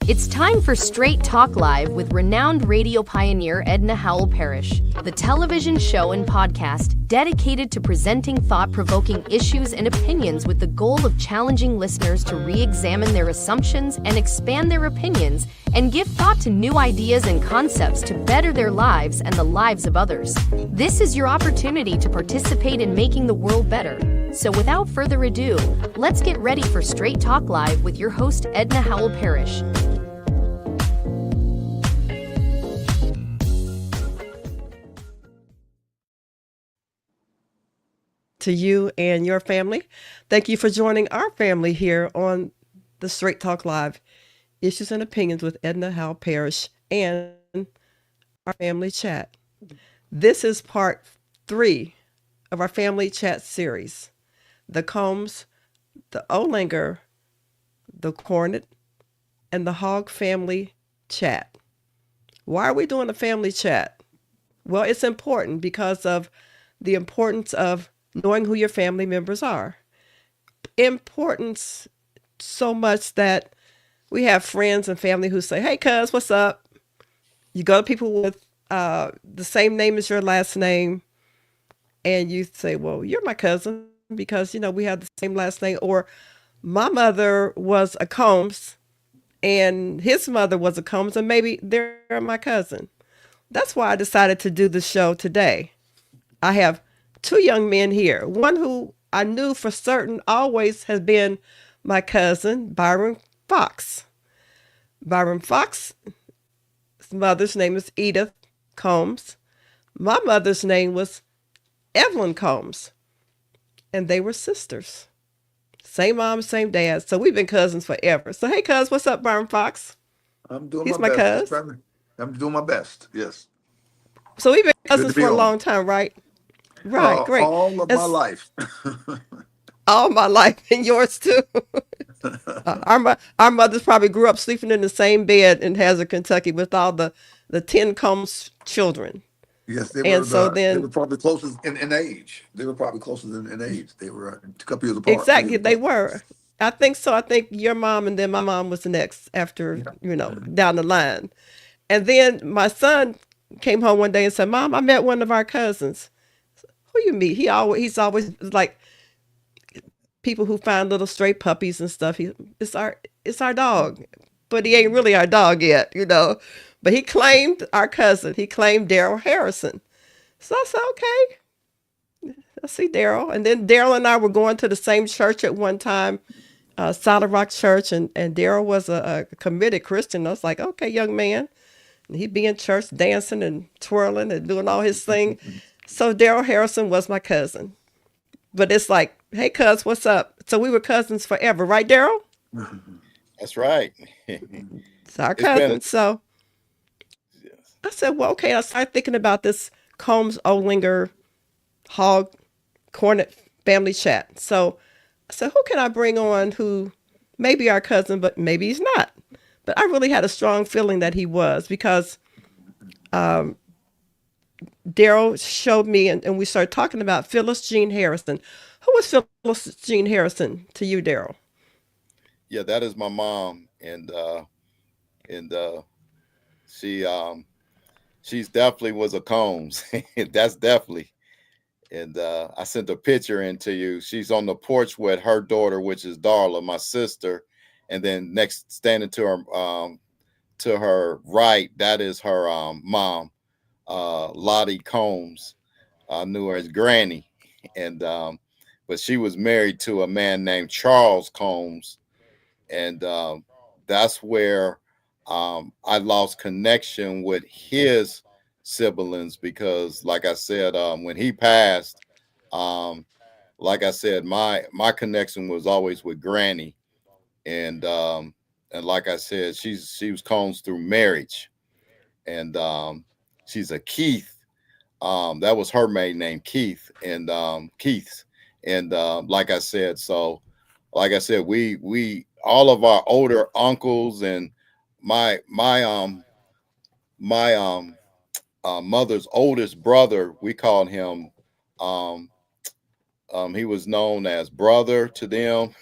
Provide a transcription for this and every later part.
It's time for Straight Talk Live with renowned radio pioneer Edna Howell-Parrish, the television show and podcast dedicated to presenting thought-provoking issues and opinions with the goal of challenging listeners to re-examine their assumptions and expand their opinions and give thought to new ideas and concepts to better their lives and the lives of others. This is your opportunity to participate in making the world better. So without further ado, let's get ready for Straight Talk Live with your host Edna Howell-Parrish. To you and your family. Thank you for joining our family here on the Straight Talk Live, Issues and Opinions with Edna Howell-Parrish and our family chat. This is part 3 of our family chat series. The Combs, the Olinger, the Cornet, and the Hogg family chat. Why are we doing a family chat? Well, it's important because of the importance of knowing who your family members are. Importance so much that we have friends and family who say, hey, cuz, what's up? You go to people with the same name as your last name, and you say, well, you're my cousin because, we have the same last name. Or my mother was a Combs, and his mother was a Combs, and maybe they're my cousin. That's why I decided to do the show today. I have 2 young men here. One who I knew for certain always has been my cousin, Byron Fox. Byron Fox's mother's name is Edith Combs. My mother's name was Evelyn Combs. And they were sisters. Same mom, same dad. So we've been cousins forever. So hey, cuz, what's up, Byron Fox? I'm doing He's my best. cuz. I'm doing my best. Yes. So we've been Good to cousins be for a on. long time, right? Right, great. All of my life. All my life, and yours too. Our mothers probably grew up sleeping in the same bed in Hazard, Kentucky, with all the 10 Combs children. Yes, And so they then, were probably closest in age. They were probably closest in age. They were a couple years apart. 2 exactly, years they apart. were. I think so. I think your mom and then my mom was the next after, Yeah. down the line. And then my son came home one day and said, Mom, I met one of our cousins. Who you meet? He's always like people who find little stray puppies and stuff. It's our dog, but he ain't really our dog yet, But he claimed our cousin. He claimed Daryll Harrison. So I said, okay, I see Daryll. And then Daryll and I were going to the same church at one time, Solid Rock Church, and Daryll was a committed Christian. I was like, okay, young man. And he'd be in church dancing and twirling and doing all his thing. So Daryll Harrison was my cousin. But it's like, hey, cuz, what's up? So we were cousins forever, right, Daryll? That's right. It's our It's been cousin. So I said, well, okay. I started thinking about this Combs, Olinger, Hogg, Cornet family chat. So I said, who can I bring on who may be our cousin, but maybe he's not? But I really had a strong feeling that he was because Daryll showed me, and we started talking about Phyllis Jean Harrison. Who was Phyllis Jean Harrison to you, Daryll? Yeah, that is my mom, and she she's definitely was a Combs. That's definitely. And I sent a picture in to you. She's on the porch with her daughter, which is Darla, my sister, and then next standing to her right, that is her mom, Lottie Combs. I knew her as Granny, and but she was married to a man named Charles Combs, and that's where I lost connection with his siblings because, like I said, when he passed, like I said, my connection was always with Granny, and like I said, she was Combs through marriage, and she's a Keith. That was her maiden name, Keith, and Keith's, and like I said, we all of our older uncles and my mother's oldest brother, we called him. He was known as brother to them.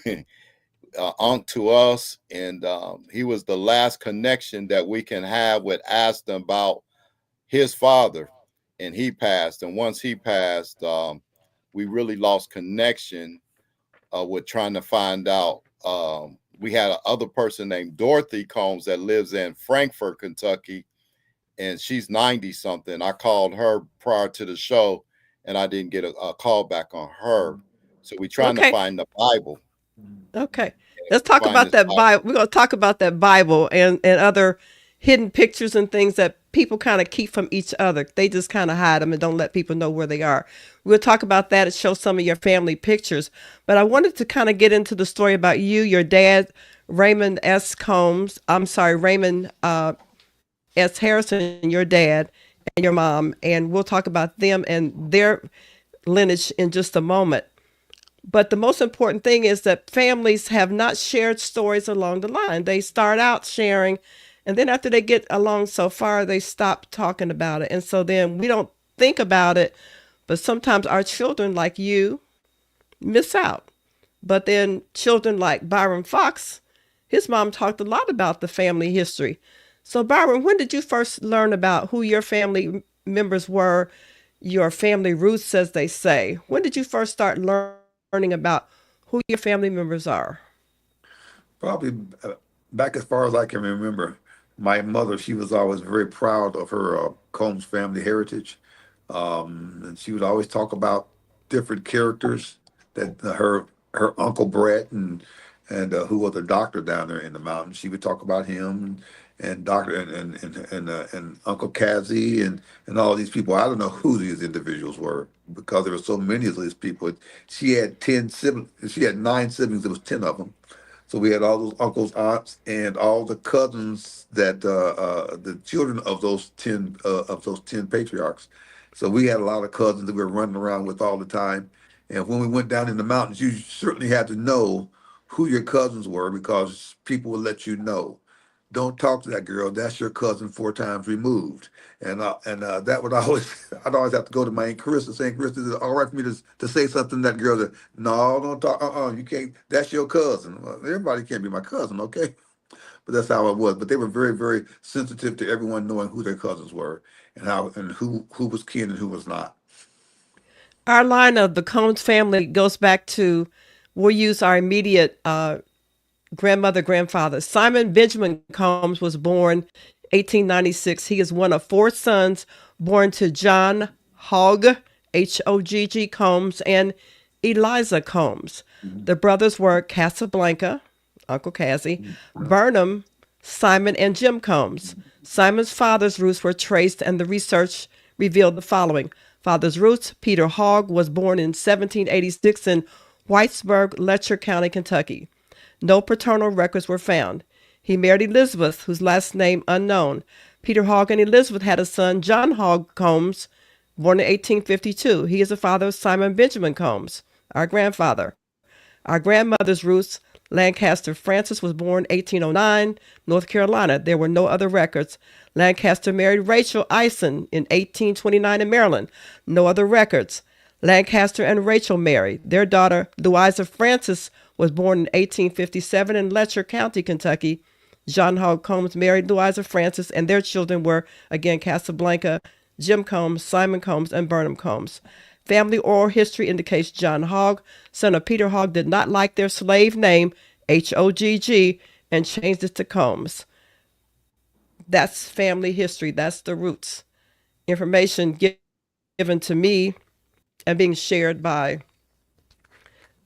uncle to us, and he was the last connection that we can have with Aston about his father, and he passed. And once he passed, we really lost connection with trying to find out. We had another person named Dorothy Combs that lives in Frankfort, Kentucky, and she's 90 something. I called her prior to the show, and I didn't get a call back on her. So we're trying to Okay. find the Bible. Okay. Let's talk Find about this that Bible. Bible. We're going to talk about that Bible and other hidden pictures and things that people kind of keep from each other. They just kind of hide them and don't let people know where they are. We'll talk about that and show some of your family pictures. But I wanted to kind of get into the story about you, your dad, Raymond S. Combs. I'm sorry, Raymond S. Harrison, your dad, and your mom. And we'll talk about them and their lineage in just a moment. But the most important thing is that families have not shared stories along the line. They start out sharing, and then after they get along so far, they stop talking about it. And so then we don't think about it, but sometimes our children, like you, miss out. But then children like Byron Fox, his mom talked a lot about the family history. So, Byron, when did you first learn about who your family members were, your family roots, as they say? When did you first start learning about who your family members are? Probably back as far as I can remember. My mother, she was always very proud of her Combs family heritage. And she would always talk about different characters that her uncle Brett and who was a doctor down there in the mountains. She would talk about him and doctor and Uncle Kazzy and all these people. I don't know who these individuals were because there were so many of these people. She had 10 siblings. She had 9 siblings. There was 10 of them. So we had all those uncles, aunts, and all the cousins that the children of those 10 patriarchs. So we had a lot of cousins that we were running around with all the time. And when we went down in the mountains, you certainly had to know who your cousins were because people would let you know. Don't talk to that girl. That's your cousin 4 times removed. And that would always, I'd always have to go to my Aunt Chris and say, Aunt Chris, is it all right for me to say something to that girl? That, no, don't talk. You can't. That's your cousin. Well, everybody can't be my cousin, okay? But that's how it was. But they were very, very sensitive to everyone knowing who their cousins were and who was kin and who was not. Our line of the Combs family goes back to, we'll use our immediate grandmother, grandfather. Simon Benjamin Combs was born 1896. He is one of 4 sons born to John Hogg, Hogg Combs, and Eliza Combs. The brothers were Casablanca, Uncle Cassie, Burnham, Simon, and Jim Combs. Simon's father's roots were traced, and the research revealed the following. Father's roots: Peter Hogg was born in 1786 in Whitesburg, Letcher County, Kentucky. No paternal records were found. He married Elizabeth, whose last name unknown. Peter Hogg and Elizabeth had a son, John Hogg Combs, born in 1852. He is the father of Simon Benjamin Combs, our grandfather. Our grandmother's roots: Lancaster Francis was born 1809, North Carolina. There were no other records. Lancaster married Rachel Eisen in 1829 in Maryland. No other records. Lancaster and Rachel married. Their daughter, Louisa Francis, was born in 1857 in Letcher County, Kentucky. John Hogg Combs married Louisa Francis, and their children were, again, Casablanca, Jim Combs, Simon Combs, and Burnham Combs. Family oral history indicates John Hogg, son of Peter Hogg, did not like their slave name, Hogg, and changed it to Combs. That's family history. That's the roots. Information given to me and being shared by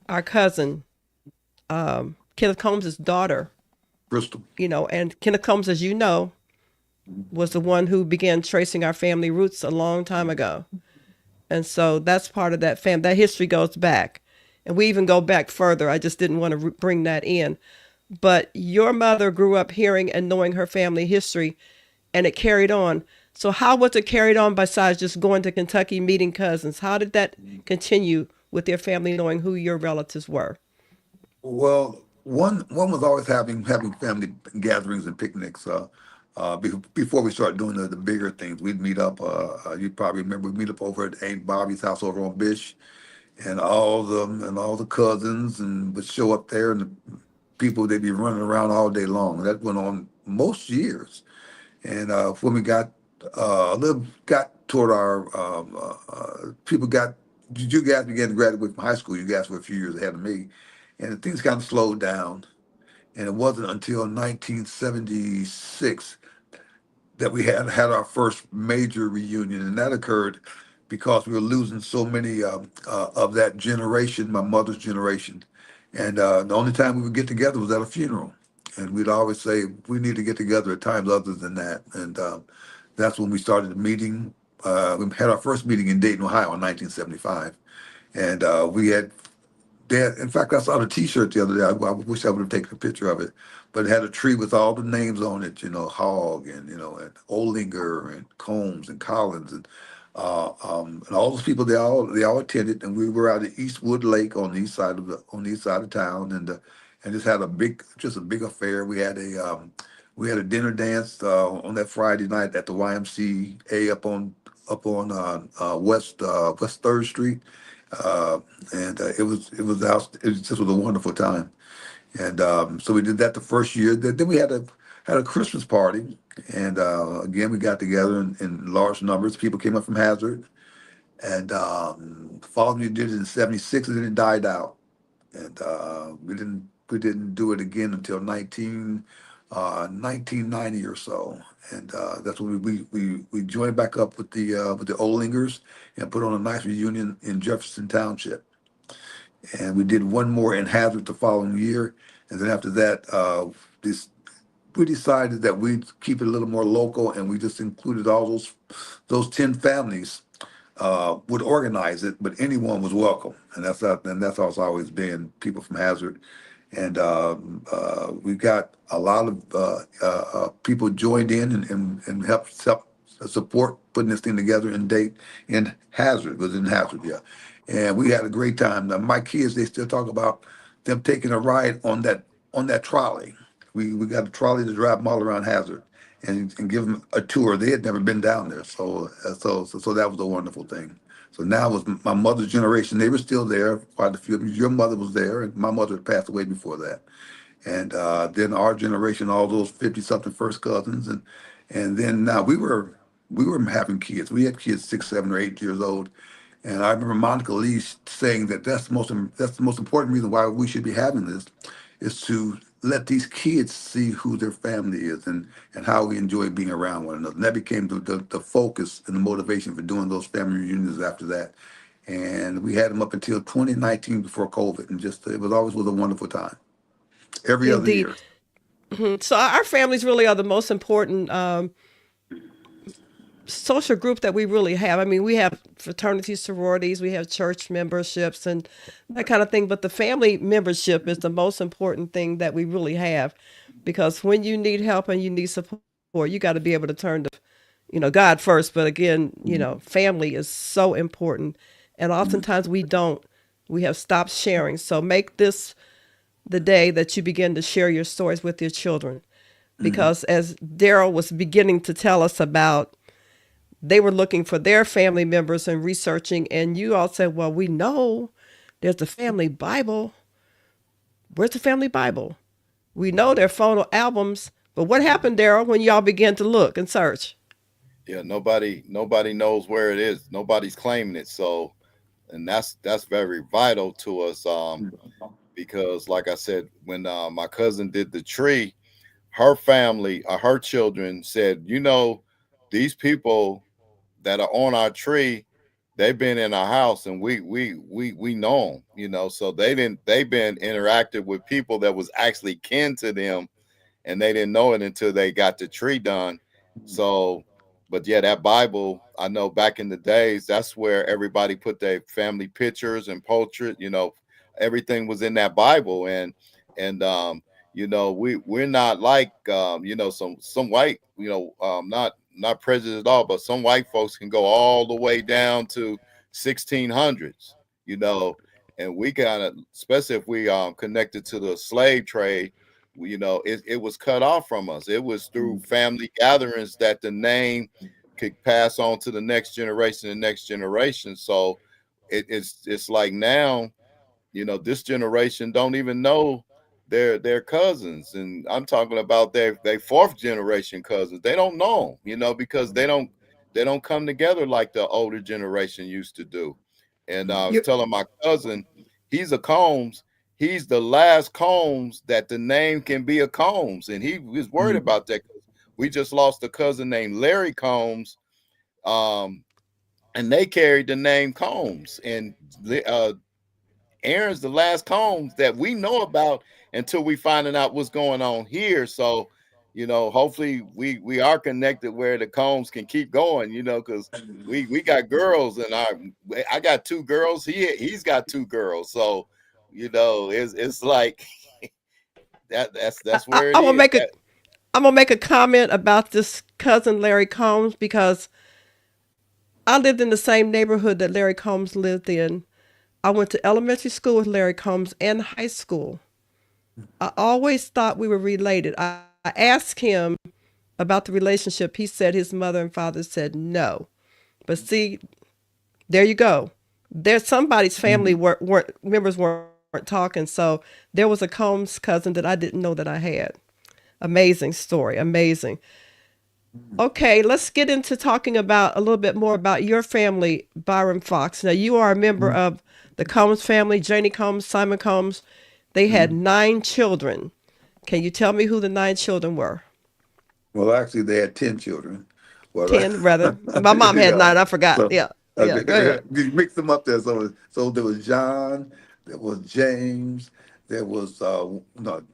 our cousin, Kenneth Combs' daughter. Bristol. And Kenneth Combs, as you know, was the one who began tracing our family roots a long time ago. And so that's part of that that history goes back. And we even go back further. I just didn't want to bring that in. But your mother grew up hearing and knowing her family history, and it carried on. So how was it carried on besides just going to Kentucky, meeting cousins? How did that continue with your family knowing who your relatives were? Well, one was always having family gatherings and picnics. Before we start doing the bigger things, we'd meet up. You probably remember we'd meet up over at Aunt Bobby's house over on Bish, and all the cousins and would show up there, and the people, they'd be running around all day long. That went on most years. And when we got a little got toward our people got you guys began to graduate from high school. You guys were a few years ahead of me, and things kind of slowed down. And it wasn't until 1976 that we had our first major reunion, and that occurred because we were losing so many of that generation, my mother's generation. And the only time we would get together was at a funeral, and we'd always say we need to get together at times other than that. And that's when we started meeting. We had our first meeting in Dayton, Ohio, in 1975, and we had there, in fact, I saw the T-shirt the other day. I wish I would have taken a picture of it, but it had a tree with all the names on it. Hogg and and Olinger and Combs and Collins and all those people. They all attended, and we were out at Eastwood Lake on the east side of town, and just had a big affair. We had a dinner dance on that Friday night at the YMCA up on West Third Street, uh, and it was just was a wonderful time. And so we did that the first year. Then we had a Christmas party, and again we got together in large numbers. People came up from Hazard, and the following year did it in '76, and then it died out, and we didn't do it again until 1990 or so, and that's when we joined back up with the Olingers and put on a nice reunion in Jefferson Township, and we did one more in Hazard the following year, and then after that, this we decided that we'd keep it a little more local, and we just included all those 10 families would organize it, but anyone was welcome, and that's how it's always been. People from Hazard, and we got a lot of people joined in and helped support putting this thing together in Hazard. It was in Hazard, yeah, and we had a great time. Now, my kids, they still talk about them taking a ride on that trolley. We got a trolley to drive them all around Hazard and give them a tour. They had never been down there, so that was a wonderful thing. So now it was my mother's generation. They were still there. Quite a few of them. Your mother was there, and my mother had passed away before that. And then our generation, all those 50-something first cousins, and then now we were having kids. We had kids 6, 7, or 8 years old. And I remember Monica Lee saying that that's the most important reason why we should be having this is to let these kids see who their family is and how we enjoy being around one another. And that became the focus and the motivation for doing those family reunions after that. And we had them up until 2019 before COVID, and just it was always was a wonderful time every other Indeed. year. So our families really are the most important social group that we really have. I mean, we have fraternities, sororities, we have church memberships and that kind of thing, but the family membership is the most important thing that we really have, because when you need help and you need support, you got to be able to turn to, God first, but again, family is so important. And oftentimes we don't. We have stopped sharing. So make this the day that you begin to share your stories with your children, because as Daryl was beginning to tell us about, they were looking for their family members and researching, and you all said, well, we know there's the family Bible. Where's the family Bible? We know their photo albums, but what happened, Daryl, when y'all began to look and search? Yeah, nobody knows where it is. Nobody's claiming it. So, and that's very vital to us. Because like I said, when my cousin did the tree, her family, her children said, these people that are on our tree, they've been in our house and we know them, so they've been interactive with people that was actually kin to them, and they didn't know it until they got the tree done. So, but yeah, that Bible, I know back in the days, that's where everybody put their family pictures and portrait, everything was in that Bible. And we're not like some white, not prejudiced at all, but some white folks can go all the way down to 1600s, and we kind of, especially if we connected to the slave trade, it was cut off from us. It was through family gatherings that the name could pass on to the next generation and next generation. So it's like now, this generation don't even know they're cousins, and I'm talking about they fourth generation cousins. They don't know them, you know, because they don't come together like the older generation used to do. And I was You telling my cousin, he's a Combs. He's the last Combs that the name can be a Combs, and he was worried Mhm. about that. We just lost a cousin named Larry Combs, um, and they carried the name Combs. And uh, Aaron's the last Combs that we know about until we finding out what's going on here. So, you know, hopefully we are connected where the Combs can keep going. You know, because we got girls, and I got two girls. He's got two girls. So, you know, it's like that's I, where it I'm gonna is. make a I'm gonna make a comment about this cousin Larry Combs because I lived in the same neighborhood that Larry Combs lived in. I went to elementary school with Larry Combs and high school. I always thought we were related. I asked him about the relationship. He said his mother and father said no. But see, there you go. There's somebody's family Mhm. weren't members weren't talking. So there was a Combs cousin that I didn't know that I had. Amazing story. Amazing. Okay, let's get into talking about a little bit more about your family, Byron Fox. Now, you are a member Mhm. of the Combs family, Janie Combs, Simon Combs. They had Mhm. 9 children. Can you tell me who the 9 children were? Well, actually, they had 10 children. Well, 10, rather. My mom had yeah. 9. I forgot. So Yeah, yeah, go ahead. you mix them up there. So there was John, there was James, there was no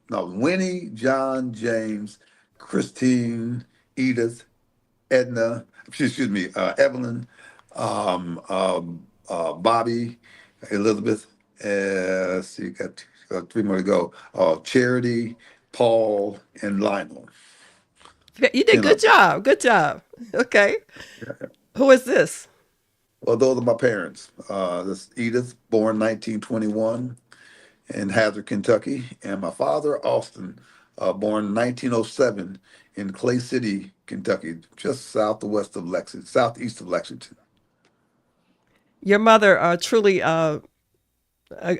Winnie, John, James, Christine, Edith, Edna. Excuse me, Evelyn, Bobby, Elizabeth. Let's see, got 3 more to go. Charity, Paul, and Lionel. You did 10 good of them. job. Good job. Okay. Who is this? Well, those are my parents. This Edith, born 1921 in Hazard, Kentucky, and my father, Austin, born 1907 in Clay City, Kentucky, just southwest of Lexington, southeast of Lexington. Your mother, truly a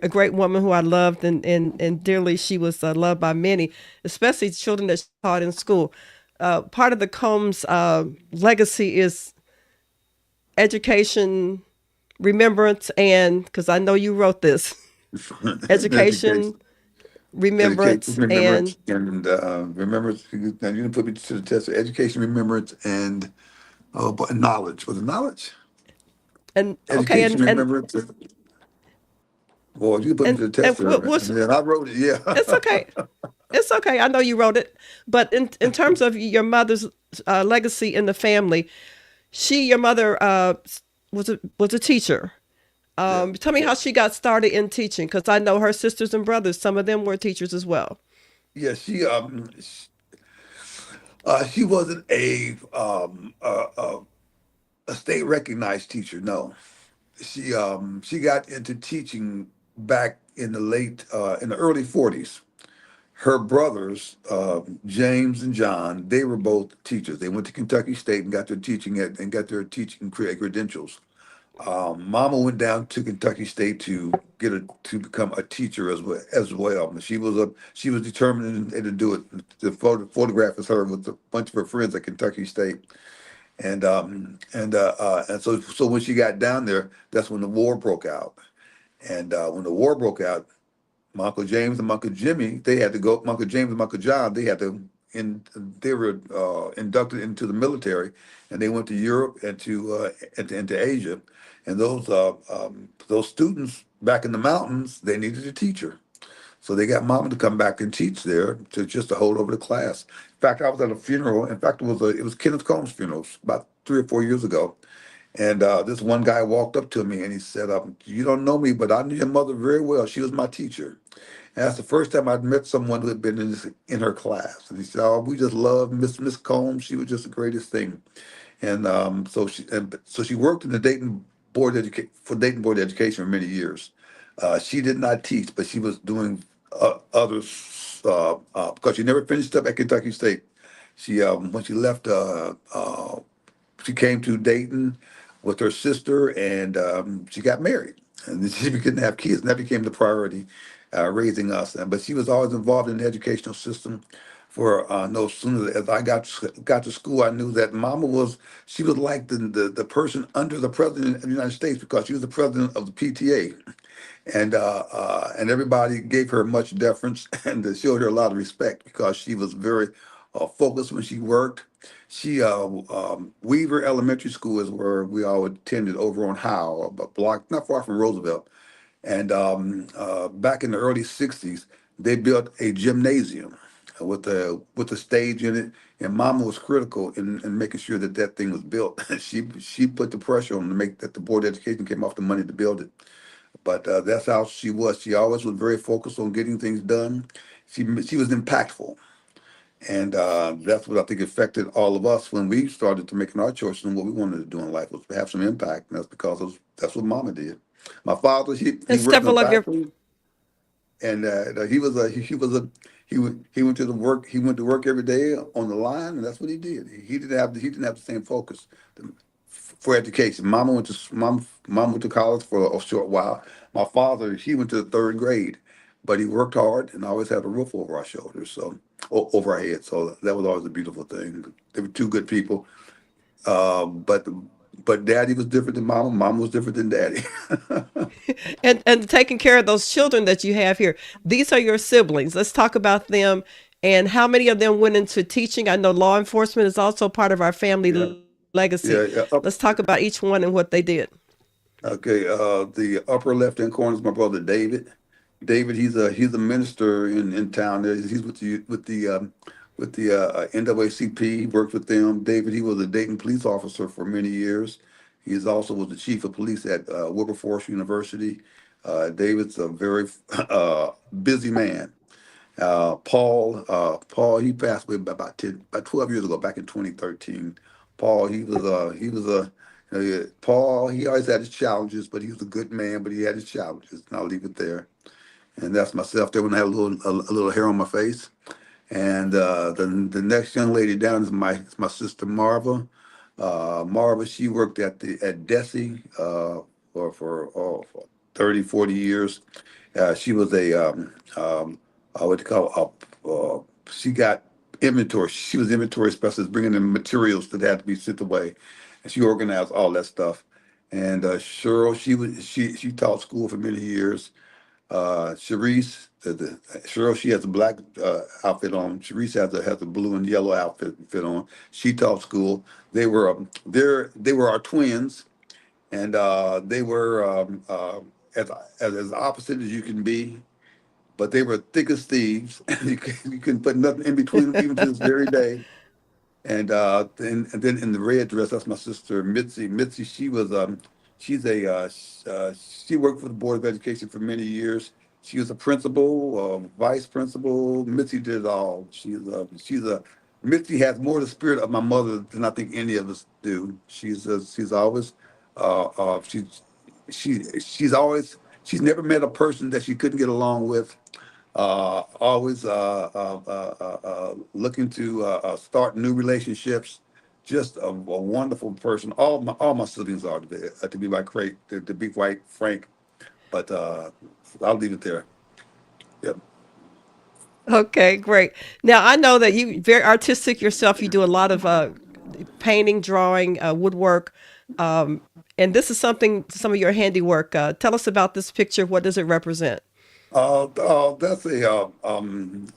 great woman who I loved and dearly. She was loved by many, especially children that she taught in school. Part of the Combs legacy is education, remembrance, and because I know you wrote this, education, Education, education, remembrance, and remembrance, and remembrance. You didn't put me to the test. Education, remembrance, and but knowledge. Was it knowledge? okay, Education, remembrance. Boy, you put me to the and test there, man. what's And I wrote it. it's Yeah. okay. It's okay. I know you wrote it, but in terms of your mother's legacy in the family, your mother, was a teacher. Yeah. Tell me how she got started in teaching, because I know her sisters and brothers. Some of them were teachers as well. Yeah, she wasn't a state recognized teacher. No, she got into teaching back in the early '40s. Her brothers, James and John, they were both teachers. They went to Kentucky State and got their teaching credentials. Mama went down to Kentucky State to become a teacher as well. She was determined to do it. The photograph is her with a bunch of her friends at Kentucky State, and so when she got down there, that's when the war broke out. And when the war broke out, my Uncle James and my Uncle Jimmy, they had to go. My Uncle James and my Uncle John, they were inducted into the military, and they went to Europe and to Asia. And those students back in the mountains, they needed a teacher, so they got Mama to come back and teach there to hold over the class. In fact, I was at a funeral. In fact, it was Kenneth Combs' funeral about 3 or 4 years ago. And this one guy walked up to me and he said, "You don't know me, but I knew your mother very well. She was my teacher." And that's the first time I'd met someone who had been in her class. And he said, "Oh, we just love Miss Combs. She was just the greatest thing." And so she worked in the Dayton Board of Education for many years. She did not teach, but she was doing others because she never finished up at Kentucky State. When she left, she came to Dayton with her sister, and she got married, and then she couldn't have kids, and that became the priority. raising us. But she was always involved in the educational system. For no sooner as I got to school, I knew that Mama she was like the person under the president of the United States because she was the president of the PTA, and everybody gave her much deference and they showed her a lot of respect because she was very focused when she worked. Weaver Elementary School is where we all attended over on Howe, a block not far from Roosevelt. And back in the early '60s, they built a gymnasium with a stage in it. And Mama was critical in making sure that that thing was built. She put the pressure on to make that the board of education came off the money to build it. But that's how she was. She always was very focused on getting things done. She was impactful. And that's what I think affected all of us when we started to making our choices and what we wanted to do in life was to have some impact. And that's because that's what Mama did. My father, he And worked in a several of your factory, and he went to the work. He went to work every day on the line, and that's what he did. He didn't have the same focus for education. Mom went to college for a short while. My father, he went to the third grade, but he worked hard and always had a roof over our shoulders, so over our heads. So that was always a beautiful thing. They were two good people. But Daddy was different than Mama. Mama was different than Daddy. and taking care of those children that you have here. These are your siblings. Let's talk about them and how many of them went into teaching. I know law enforcement is also part of our family Yeah, legacy. yeah, yeah. Let's talk about each one and what they did. Okay, the upper left hand corner is my brother David. David, he's a minister in town. There, he's with the NAACP. He worked with them. David, he was a Dayton police officer for many years. He is also was the chief of police at Wilberforce University. David's a very busy man. Paul, he passed away about 12 years ago, back in 2013. Paul, Paul, he always had his challenges, but he was a good man, but he had his challenges, and I'll leave it there. And that's myself there when I had a little hair on my face. And the next young lady down is my sister Marva. Marva, she worked at Desi for 30, 40 years. She was what do you call she got inventory. She was inventory specialist, bringing in materials that had to be sent away, and she organized all that stuff. And Cheryl, she taught school for many years. Sharice, Cheryl, she has a black outfit on. Sharice has a blue and yellow outfit fit on. She taught school. They were our twins, and they were as opposite as you can be, but they were thick as thieves. You couldn't put nothing in between them even to this very day. And then in the red dress, that's my sister Mitzi. Mitzi, she worked for the Board of Education for many years. She was a principal, vice principal. Mitzi did it all. Mitzi has more of the spirit of my mother than I think any of us do. She's always she's she's never met a person that she couldn't get along with. Always looking to start new relationships. Just a wonderful person. All my siblings are to be to be quite frank. But I'll leave it there. Yep. Okay, great. Now I know that you very artistic yourself. You do a lot of painting, drawing, woodwork, and this is some of your handiwork. Tell us about this picture. What does it represent?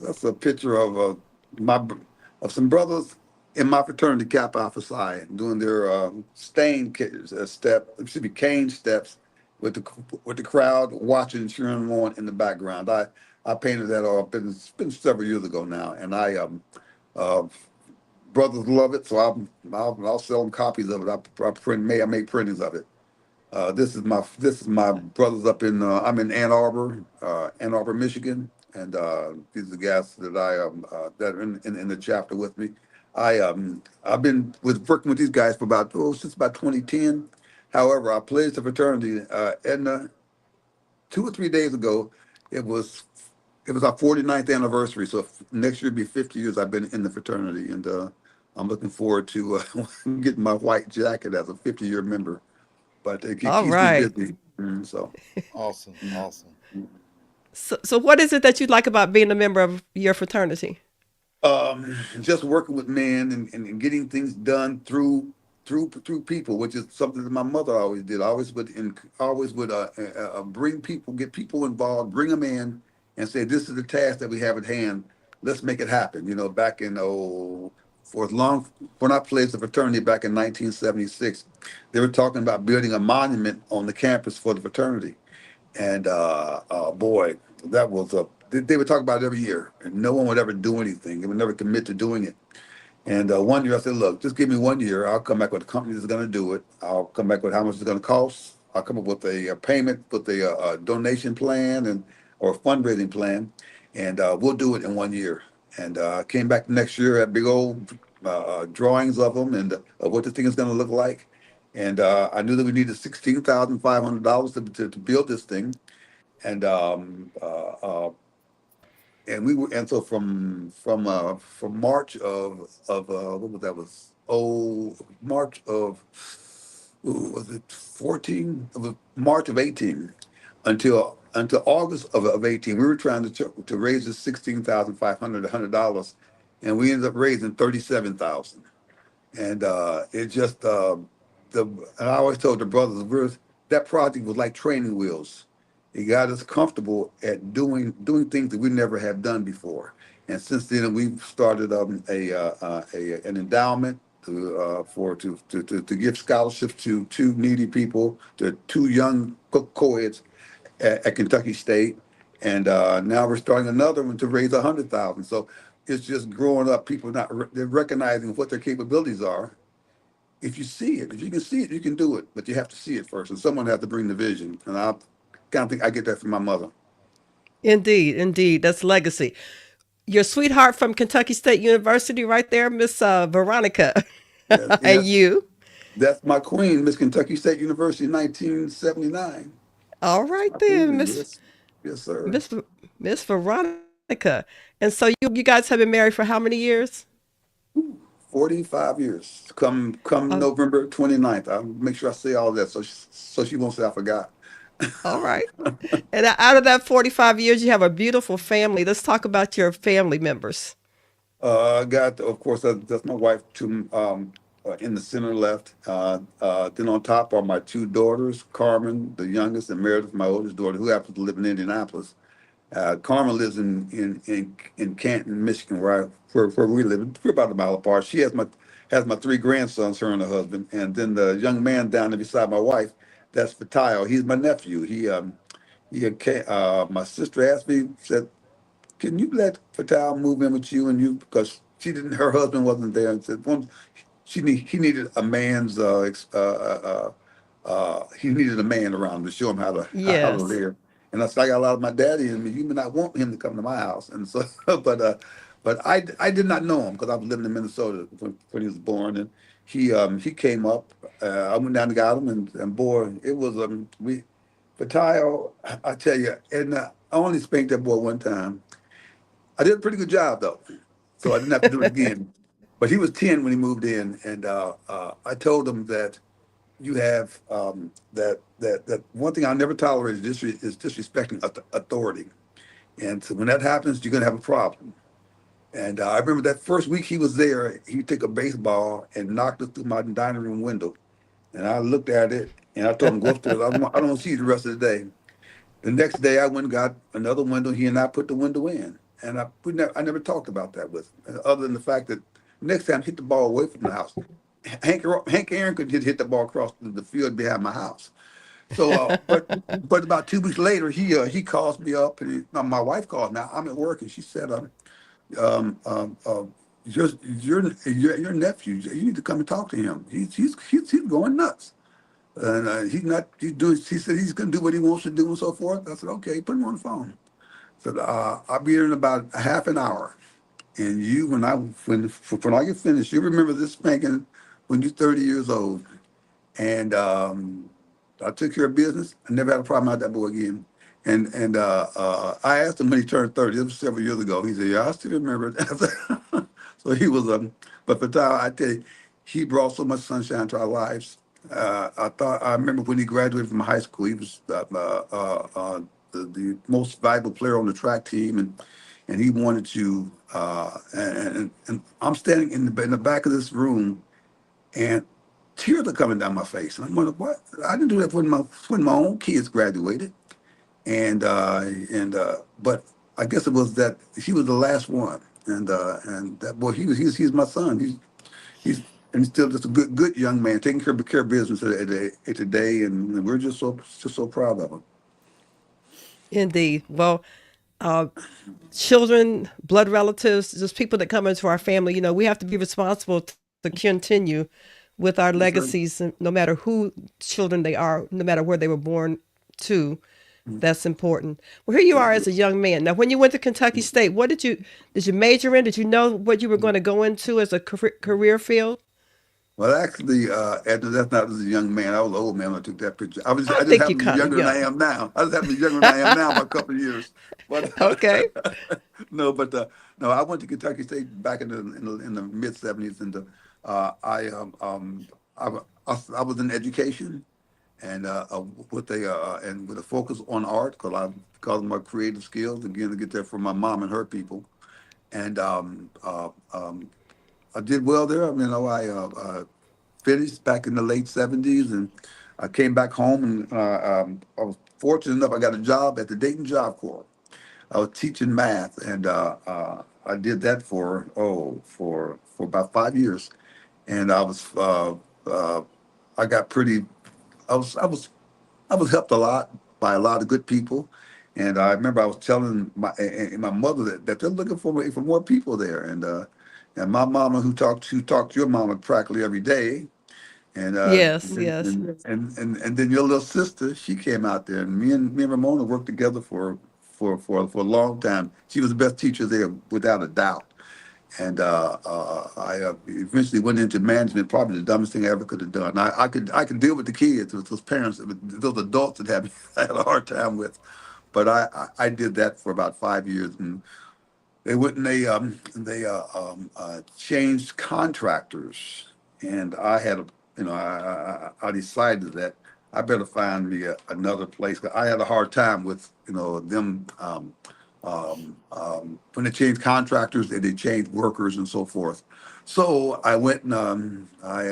That's a picture of my br- of some brothers in my fraternity, Kappa Alpha Psi, doing their excuse me, cane steps with the crowd watching and cheering them on in the background. I painted that off. It's been several years ago now, and uh, brothers love it, so I'll sell them copies of it. I make printings of it. This is my brothers up in I'm in Ann Arbor, Michigan, and these are the guys that are in the chapter with me. I've been working with these guys for since about 2010. However, I pledged the fraternity, Edna, 2 or 3 days ago. It was it was our 49th anniversary, so next year will be 50 years I've been in the fraternity, and I'm looking forward to getting my white jacket as a 50-year member. But it All keeps me right. busy. So Awesome, awesome. So what is it that you like about being a member of your fraternity? Just working with men and getting things done through people, which is something that my mother always did. Always would bring people, get people involved, bring them in, and say, "This is the task that we have at hand. Let's make it happen." You know, back in for as long when I pledged the fraternity back in 1976, they were talking about building a monument on the campus for the fraternity. And boy, that was a they would talk about it every year, and no one would ever do anything. They would never commit to doing it. And one year I said, "Look, just give me 1 year. I'll come back with a company that's going to do it. I'll come back with how much it's going to cost. I'll come up with a payment, with a donation plan and or a fundraising plan, and we'll do it in 1 year." And I came back the next year, had big old drawings of them and of what the thing is going to look like. And I knew that we needed $16,500 to build this thing. And we were, and so from March of what was that, was March of, was it 14, it was March of 18 until August of 18, we were trying to raise the $16,500, and we ended up raising 37,000. And it just the and I always told the brothers, that project was like training wheels. It got us comfortable at doing things that we never have done before. And since then, we've started an endowment to give scholarships to two needy people, to two young co-eds at Kentucky State, and now we're starting another one to raise 100,000. So it's just growing up. People they're recognizing what their capabilities are. If you see it, if you can see it, you can do it. But you have to see it first, and someone has to bring the vision. And I kind of think I get that from my mother. Indeed, indeed, that's legacy. Your sweetheart from Kentucky State University, right there, Miss Veronica, Yes, and yes, you. that's my queen, Miss Kentucky State University, 1979. All right My then, queen, yes, yes, sir. Miss Miss Veronica. And so you guys have been married for how many years? 45 years. Come Oh, November 29th. I'll make sure I say all that so she won't say I forgot. all right. And out of that 45 years, you have a beautiful family. Let's talk about your family members. I got, of course, that's my wife in the center left. Then on top are my two daughters, Carmen, the youngest, and Meredith, my oldest daughter, who happens to live in Indianapolis. Carmen lives in Canton, Michigan, where we live. We're about a mile apart. She has my three grandsons, her and her husband, and then the young man down there beside my wife, that's Fatio. He's my nephew. My sister asked me, said, "Can you let Fatal move in with you?" And you, because she didn't, her husband wasn't there, and said, "Well, he needed a man's he needed a man around to show him how to Yes. live." And I said, "I got a lot of my daddy in me. You may not want him to come to my house." And so, but I did not know him because I was living in Minnesota when he was born, and he came up. I went down and got him, and boy, it was we. Fatal, I tell you, and I only spanked that boy one time. I did a pretty good job though, so I didn't have to do it again. But he was 10 when he moved in, and I told him that you have that one thing I never tolerated is disrespecting authority, and so when that happens, you're gonna have a problem. And I remember that first week he was there, he took a baseball and knocked it through my dining room window, and I looked at it and I told him, "Go upstairs. I don't see you the rest of the day." The next day, I went and got another window. He and I put the window in, and I never talked about that with him, other than the fact that next time hit the ball away from the house. Hank Aaron could hit the ball across the field behind my house. So, but about 2 weeks later, he calls me up, and my wife called me. I'm at work, and she said, um, um, uh, your nephew, you need to come and talk to him. He's going nuts." And he's doing, he said he's going to do what he wants to do and so forth. I said, "Okay, put him on the phone." I said, "I'll be here in about a half an hour. And when I get finished, you remember this spanking when you're 30 years old." And I took care of business. I never had a problem out that boy again. And I asked him when he turned 30. This was several years ago. He said, "Yeah, I still remember it." So he was, but Fatal, I tell you, he brought so much sunshine to our lives. I remember when he graduated from high school, he was the most valuable player on the track team, and he wanted to. And I'm standing in the back of this room, and tears are coming down my face. And I'm wondering, what? I didn't do that when my own kids graduated, and but I guess it was that he was the last one, and that boy, he's my son. He's and still just a good young man, taking care of business today, and we're just so proud of him. Indeed. Well, uh, children, blood relatives, just people that come into our family, we have to be responsible to continue with our Yes, sir. legacies, no matter who children they are, no matter where they were born to. That's important. Well, here you are as a young man. Now, when you went to Kentucky State, what did you major in? Did you know what you were going to go into as a career field? Well, actually, Edna, that's not as a young man. I was an old man when I took that picture. I I just think you happened to be kind of younger than young. I am now. I just happen to be younger than I am now by a couple of years. But Okay. no, but no, I went to Kentucky State back in the mid '70s, and I, I was in education, and with a focus on art, because of my creative skills, again to get that from my mom and her people, and I did well there. I mean, I finished back in the late '70s, and I came back home, and I was fortunate enough. I got a job at the Dayton Job Corps. I was teaching math, and I did that for about 5 years, and uh, I got pretty. I was I was I was helped a lot by a lot of good people, and I remember I was telling my mother that they're looking for more people there, and my mama who talked to your mama practically every day, and Yes, yes. and then your little sister, she came out there, and me and Ramona worked together for a long time. She was the best teacher there without a doubt. And I eventually went into management, probably the dumbest thing I ever could have done. I could deal with the kids, with those parents, with those adults that I had a hard time with. But I did that for about 5 years, and they went and they changed contractors, and I had I decided that I better find me another place. 'Cause I had a hard time with them. When they changed contractors, they changed workers and so forth. So I went and I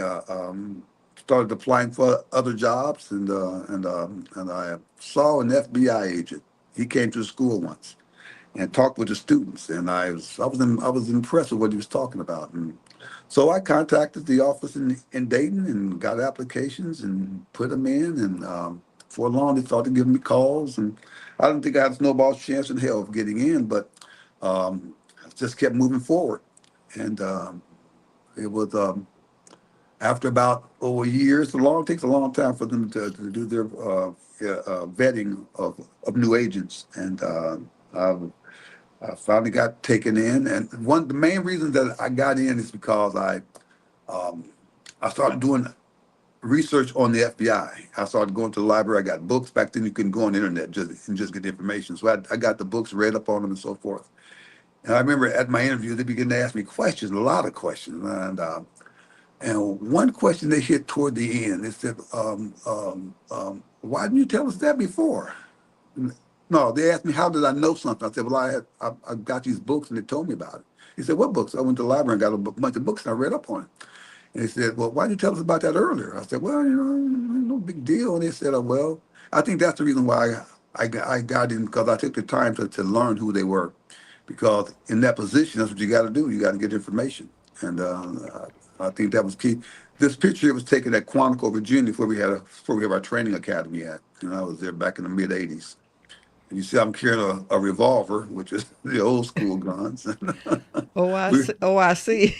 started applying for other jobs, and I saw an FBI agent. He came to the school once and talked with the students, and I was impressed with what he was talking about. And so I contacted the office in Dayton and got applications and put them in, and for long they started giving me calls, and I didn't think I had a snowball's chance in hell of getting in, but I just kept moving forward, and it was after about over a year. Takes a long time for them to do their vetting of new agents, and I finally got taken in, and the main reason that I got in is because um, I started doing research on the FBI. I started going to the library. I got books. Back then you couldn't go on the internet just get information. So I got the books, read up on them, and so forth. And I remember at my interview they began to ask me questions, a lot of questions, and one question they hit toward the end. They said, "Why didn't you tell us that before?" No, they asked me how did I know something. I said, "Well, I got these books and they told me about it." He said, "What books?" I went to the library and got a bunch of books and I read up on it. And they said, "Well, why didn't you tell us about that earlier?" I said, "Well, no big deal." And they said, "Well, I think that's the reason why I got in, because I took the time to learn who they were. Because in that position, that's what you got to do. You got to get information." And I think that was key. This picture was taken at Quantico, Virginia, where we have our training academy at. And I was there back in the mid '80s. And you see, I'm carrying a revolver, which is the old school guns. Oh, I we see. Oh, I see.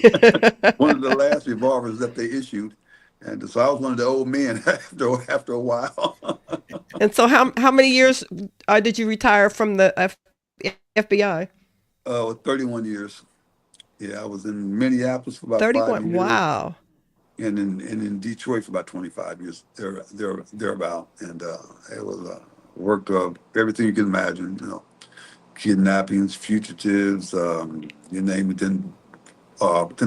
one of the last revolvers that they issued, and so I was one of the old men after a while. And so, how many years did you retire from the FBI? 31 years. Yeah, I was in Minneapolis for about 5 31. years, Wow. and in Detroit for about 25 years. Thereabout, and it was worked everything you can imagine. Kidnappings, fugitives, you name it. Then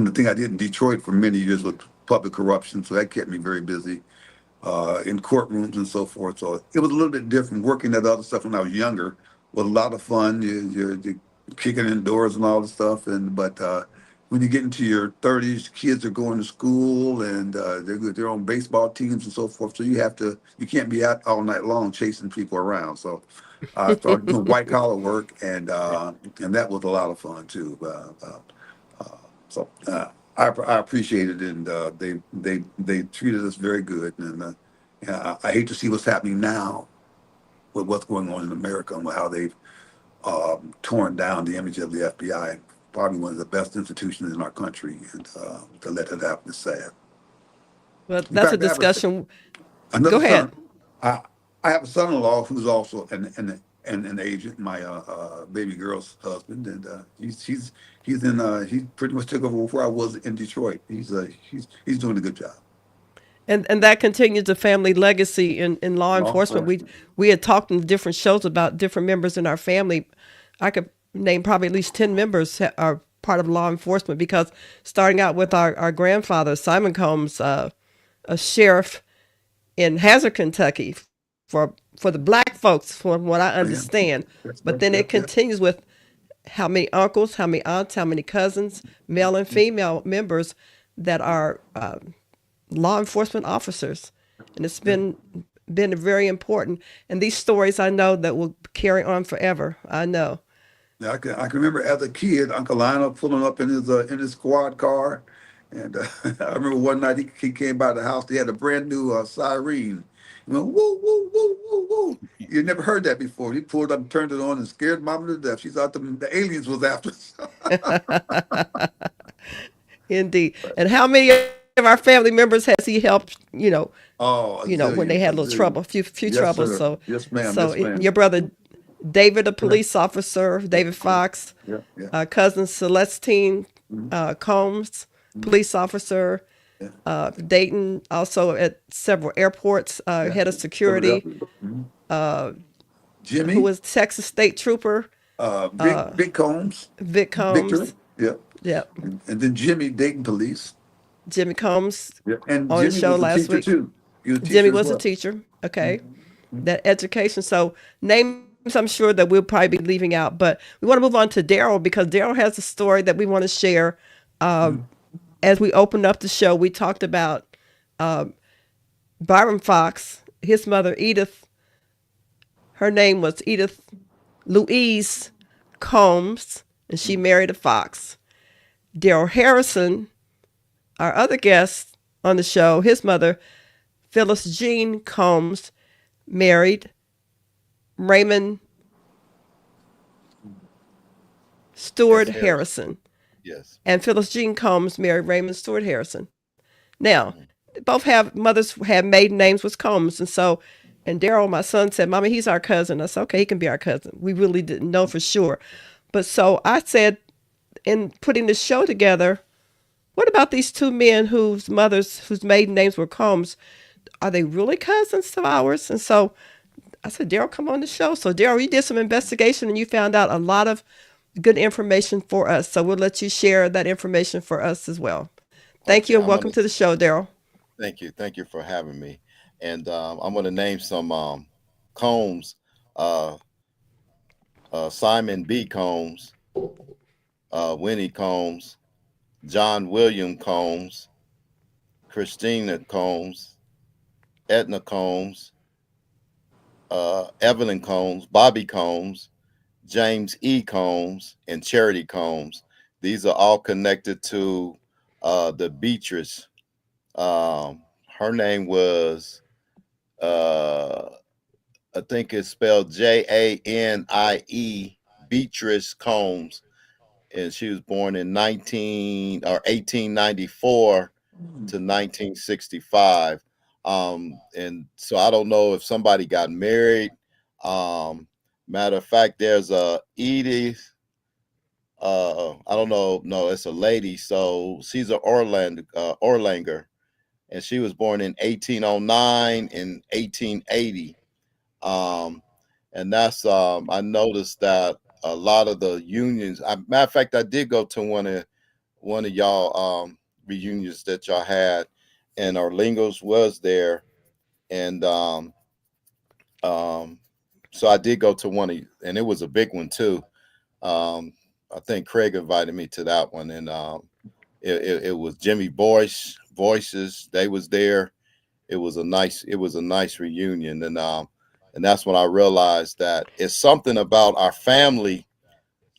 the thing I did in Detroit for many years was public corruption, so that kept me very busy. in courtrooms and so forth. So it was a little bit different. Working that other stuff when I was younger was a lot of fun. You're kicking indoors and all the stuff. But when you get into your 30s, kids are going to school and they're on baseball teams and so forth. So you can't be out all night long chasing people around. So I started doing white collar work, and that was a lot of fun too. So I appreciate it, and they treated us very good. And I hate to see what's happening now with what's going on in America and how they've torn down the image of the FBI, probably one of the best institutions in our country, and to let that happen is sad. Well, In that's a fact, discussion. Go another ahead. son. I I have a son-in-law who's also an agent, my baby girl's husband, and he pretty much took over where I was in Detroit. He's doing a good job. And that continues the family legacy in law Law enforcement. enforcement. We had talked in different shows about different members in our family. I could name probably at least 10 members are part of law enforcement, because starting out with our grandfather, Simon Combs, a sheriff in Hazard, Kentucky, for the black folks, from what I Yeah, understand. that's But right. then Yeah, it yeah. continues with how many uncles, how many aunts, how many cousins, male and female members that are law enforcement officers, and it's Yeah. been very important. And these stories, I know, that will carry on forever. I know. Yeah, I can remember as a kid, Uncle Lionel pulling up in his squad car, and I remember one night he came by the house. They had a brand new siren. He went woo woo woo woo woo. You never heard that before. He pulled up, and turned it on, and scared Mama to death. She thought the aliens was after us. Indeed. And how many of our family members has he helped? Oh, a When they zillion, had a a little zillion. trouble, few Yes, troubles. sir. So, Yes, ma'am. Yes, your ma'am. brother David, a police officer, David Fox, Yeah, yeah. cousin Celestine Combs, police officer, Yeah. Dayton, also at several airports, Yeah. head of security, Philadelphia. who Jimmy, was Texas State Trooper, Big Combs, Vic Victor. Combs. Yeah. Yeah, And then Jimmy, Dayton Police. Jimmy Combs Yeah. And on the Jimmy show was a last teacher week. too. He was a Jimmy teacher as was a well. teacher. Okay, that education. So names I'm sure that we'll probably be leaving out, but we want to move on to Daryl, because Daryl has a story that we want to share. As we opened up the show, we talked about Byron Fox, his mother Edith. Her name was Edith Louise Combs, and she married a Fox. Daryl Harrison, our other guest on the show, his mother, Phyllis Jean Combs, married Raymond Stewart Yes, Harris. Harrison. Yes. And Phyllis Jean Combs married Raymond Stewart Harrison. Now, both have mothers had maiden names with Combs. And Daryl, my son, said, Mommy, he's our cousin. I said, okay, he can be our cousin. We really didn't know for sure. But so I said, in putting the show together, what about these two men whose maiden names were Combs? Are they really cousins of ours? And so I said, Daryl, come on the show. So Daryl, you did some investigation and you found out a lot of good information for us. So we'll let you share that information for us as well. Thank Okay. you and welcome to the show, Daryl. Thank you. Thank you for having me. And I'm going to name some Combs. Uh, Simon B. Combs, Winnie Combs, John William Combs, Christina Combs, Edna Combs, Evelyn Combs, Bobby Combs, James E. Combs, and Charity Combs. These are all connected to the Beatrice. Her name was, uh, I think it's spelled Janie, Beatrice Combs, and she was born in 1894 to 1965. And so I don't know if somebody got married. Matter of fact, there's a Edith. I don't know. No, it's a lady. So she's a Orlanger, and she was born in 1809 and 1880. Um, and that's I noticed that a lot of the unions. Matter of fact, I did go to one of y'all reunions that y'all had, and our Lingos was there. and um, so I did go to one of, and it was a big one too. I think Craig invited me to that one, and it was Jimmy Boyce Voices. They was there. It was a nice reunion, and that's when I realized that it's something about our family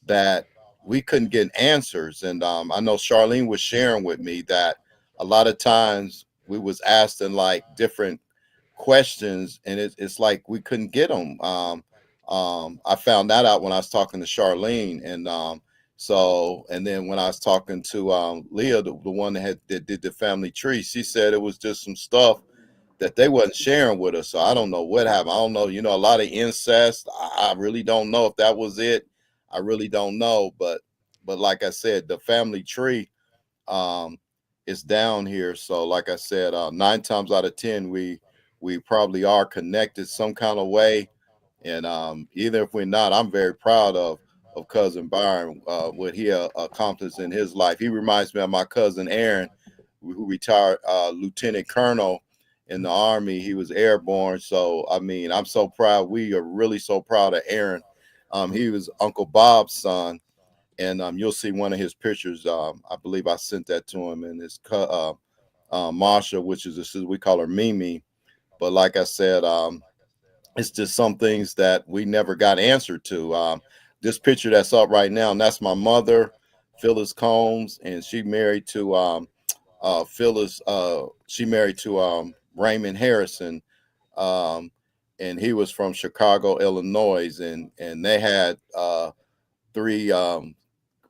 that we couldn't get answers. And I know Charlene was sharing with me that a lot of times we was asking like different questions, and it's like we couldn't get them. I found that out when I was talking to Charlene, and and then when I was talking to Leah, the one that did the family tree, she said it was just some stuff that they wasn't sharing with us. So I don't know what happened. I don't know, a lot of incest. I really don't know if that was it. I really don't know, but like I said, the family tree um is down here. So like I said, 9 times out of 10, we probably are connected some kind of way. And even if we're not, I'm very proud of cousin Byron, what he accomplished in his life. He reminds me of my cousin Aaron, who retired lieutenant colonel in the army. He was airborne. So I mean, I'm so proud. We are really so proud of Aaron. He was Uncle Bob's son, and you'll see one of his pictures. I believe I sent that to him, and it's Marsha, which is we call her Mimi. But like I said, it's just some things that we never got answered to. This picture that's up right now, and that's my mother, Phyllis Combs, and she married to Phyllis. She married to Raymond Harrison, um, and he was from Chicago, Illinois, and they had three.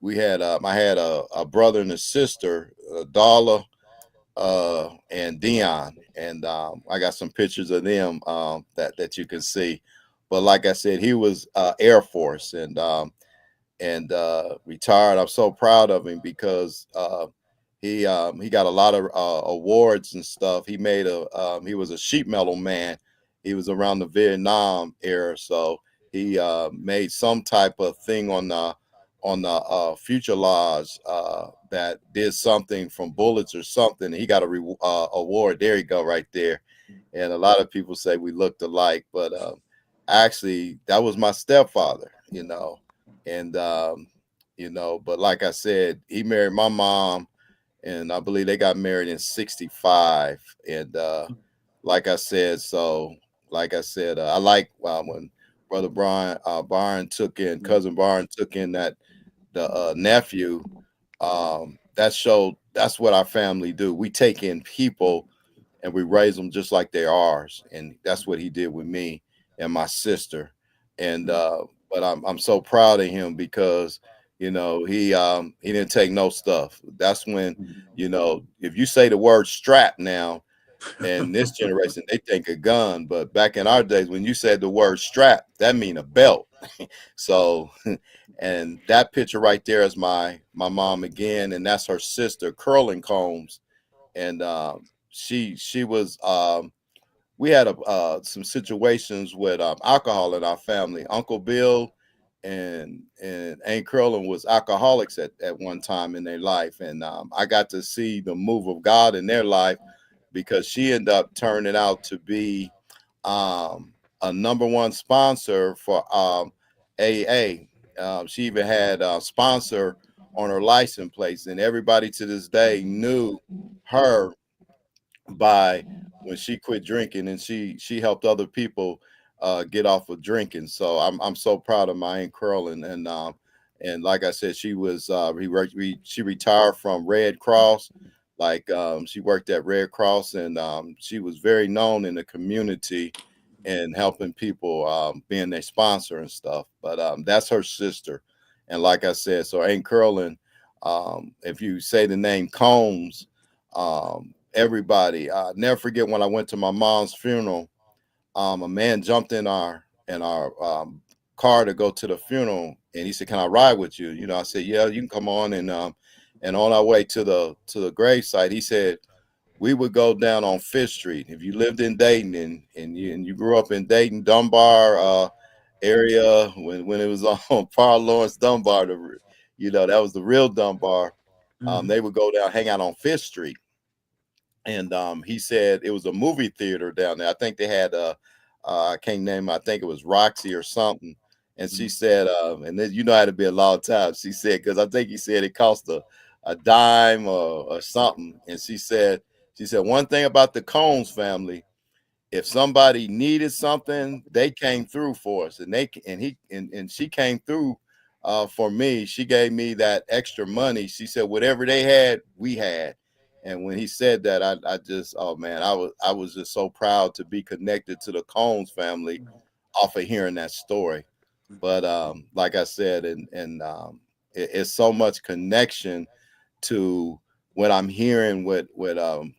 We had I had a brother and a sister, Darla and Dion, and I got some pictures of them that you can see. But like I said, he was Air Force, and retired. I'm so proud of him because he got a lot of awards and stuff. He was a sheet metal man. He was around the Vietnam era, so he made some type of thing on the fuselage that did something from bullets or something. He got a award. There you go, right there. And a lot of people say we looked alike, but actually that was my stepfather, and but like I said, he married my mom, and I believe they got married in '65. And like I said, I like when brother Byron took in, cousin Byron took in that the nephew. That showed that's what our family do. We take in people and we raise them just like they're ours, and that's what he did with me and my sister. And but I'm so proud of him because he didn't take no stuff. That's when if you say the word strap now, and this generation they think a gun, but back in our days when you said the word strap, that mean a belt. So and that picture right there is my mom again, and that's her sister Curling Combs. And she was we had some situations with alcohol in our family. Uncle Bill and Aunt Curlin was alcoholics at one time in their life, and I got to see the move of God in their life because she ended up turning out to be a number one sponsor for AA. She even had a sponsor on her license plates, and everybody to this day knew her by when she quit drinking, and she helped other people get off of drinking. So I'm so proud of my Aunt Curlin, and like I said, she retired from Red Cross. Like she worked at Red Cross, and she was very known in the community and helping people, being their sponsor and stuff. But that's her sister, and like I said, so Aunt Curlin, if you say the name Combs, everybody. I never forget when I went to my mom's funeral. A man jumped in our car to go to the funeral, and he said, "Can I ride with you?" I said, "Yeah, you can come on." And on our way to the gravesite, he said we would go down on Fifth Street. If you lived in Dayton and you grew up in Dayton Dunbar area when it was on Paul Lawrence Dunbar, that was the real Dunbar. They would go down, hang out on Fifth Street. and he said it was a movie theater down there. I think they had I can't name. I think it was Roxy or something. And she said, and then you know how to be a long time. She said because I think he said it cost a dime or something. And she said one thing about the Combs family, if somebody needed something, they came through for us, and and she came through for me. She gave me that extra money. She said whatever they had, we had. And when he said that, I just, oh man, I was just so proud to be connected to the Combs family off of hearing that story. But like I said, it's so much connection to what I'm hearing, what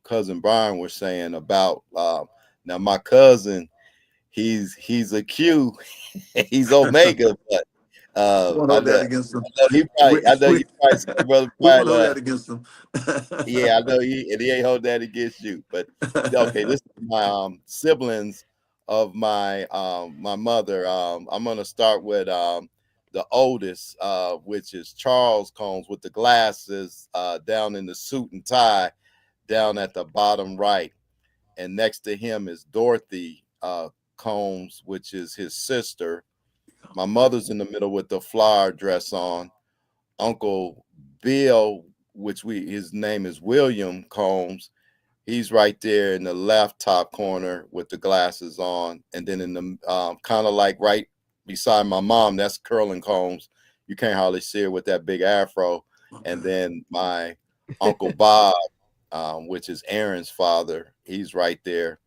cousin Byron was saying about now my cousin, he's a Q, he's Omega, but We won't I hold know that against them. I know you probably see brother We won't probably hold that against them. yeah, I know he ain't hold that against you. But okay, this is my siblings of my mother. I'm gonna start with the oldest, which is Charles Combs with the glasses down in the suit and tie down at the bottom right. And next to him is Dorothy Combs, which is his sister. My mother's in the middle with the flower dress on. Uncle Bill, which his name is William Combs. He's right there in the left top corner with the glasses on, and then in the kind of like right beside my mom, that's Curlin Combs. You can't hardly see her with that big afro. And Okay. then my Uncle Bob, which is Aaron's father, he's right there,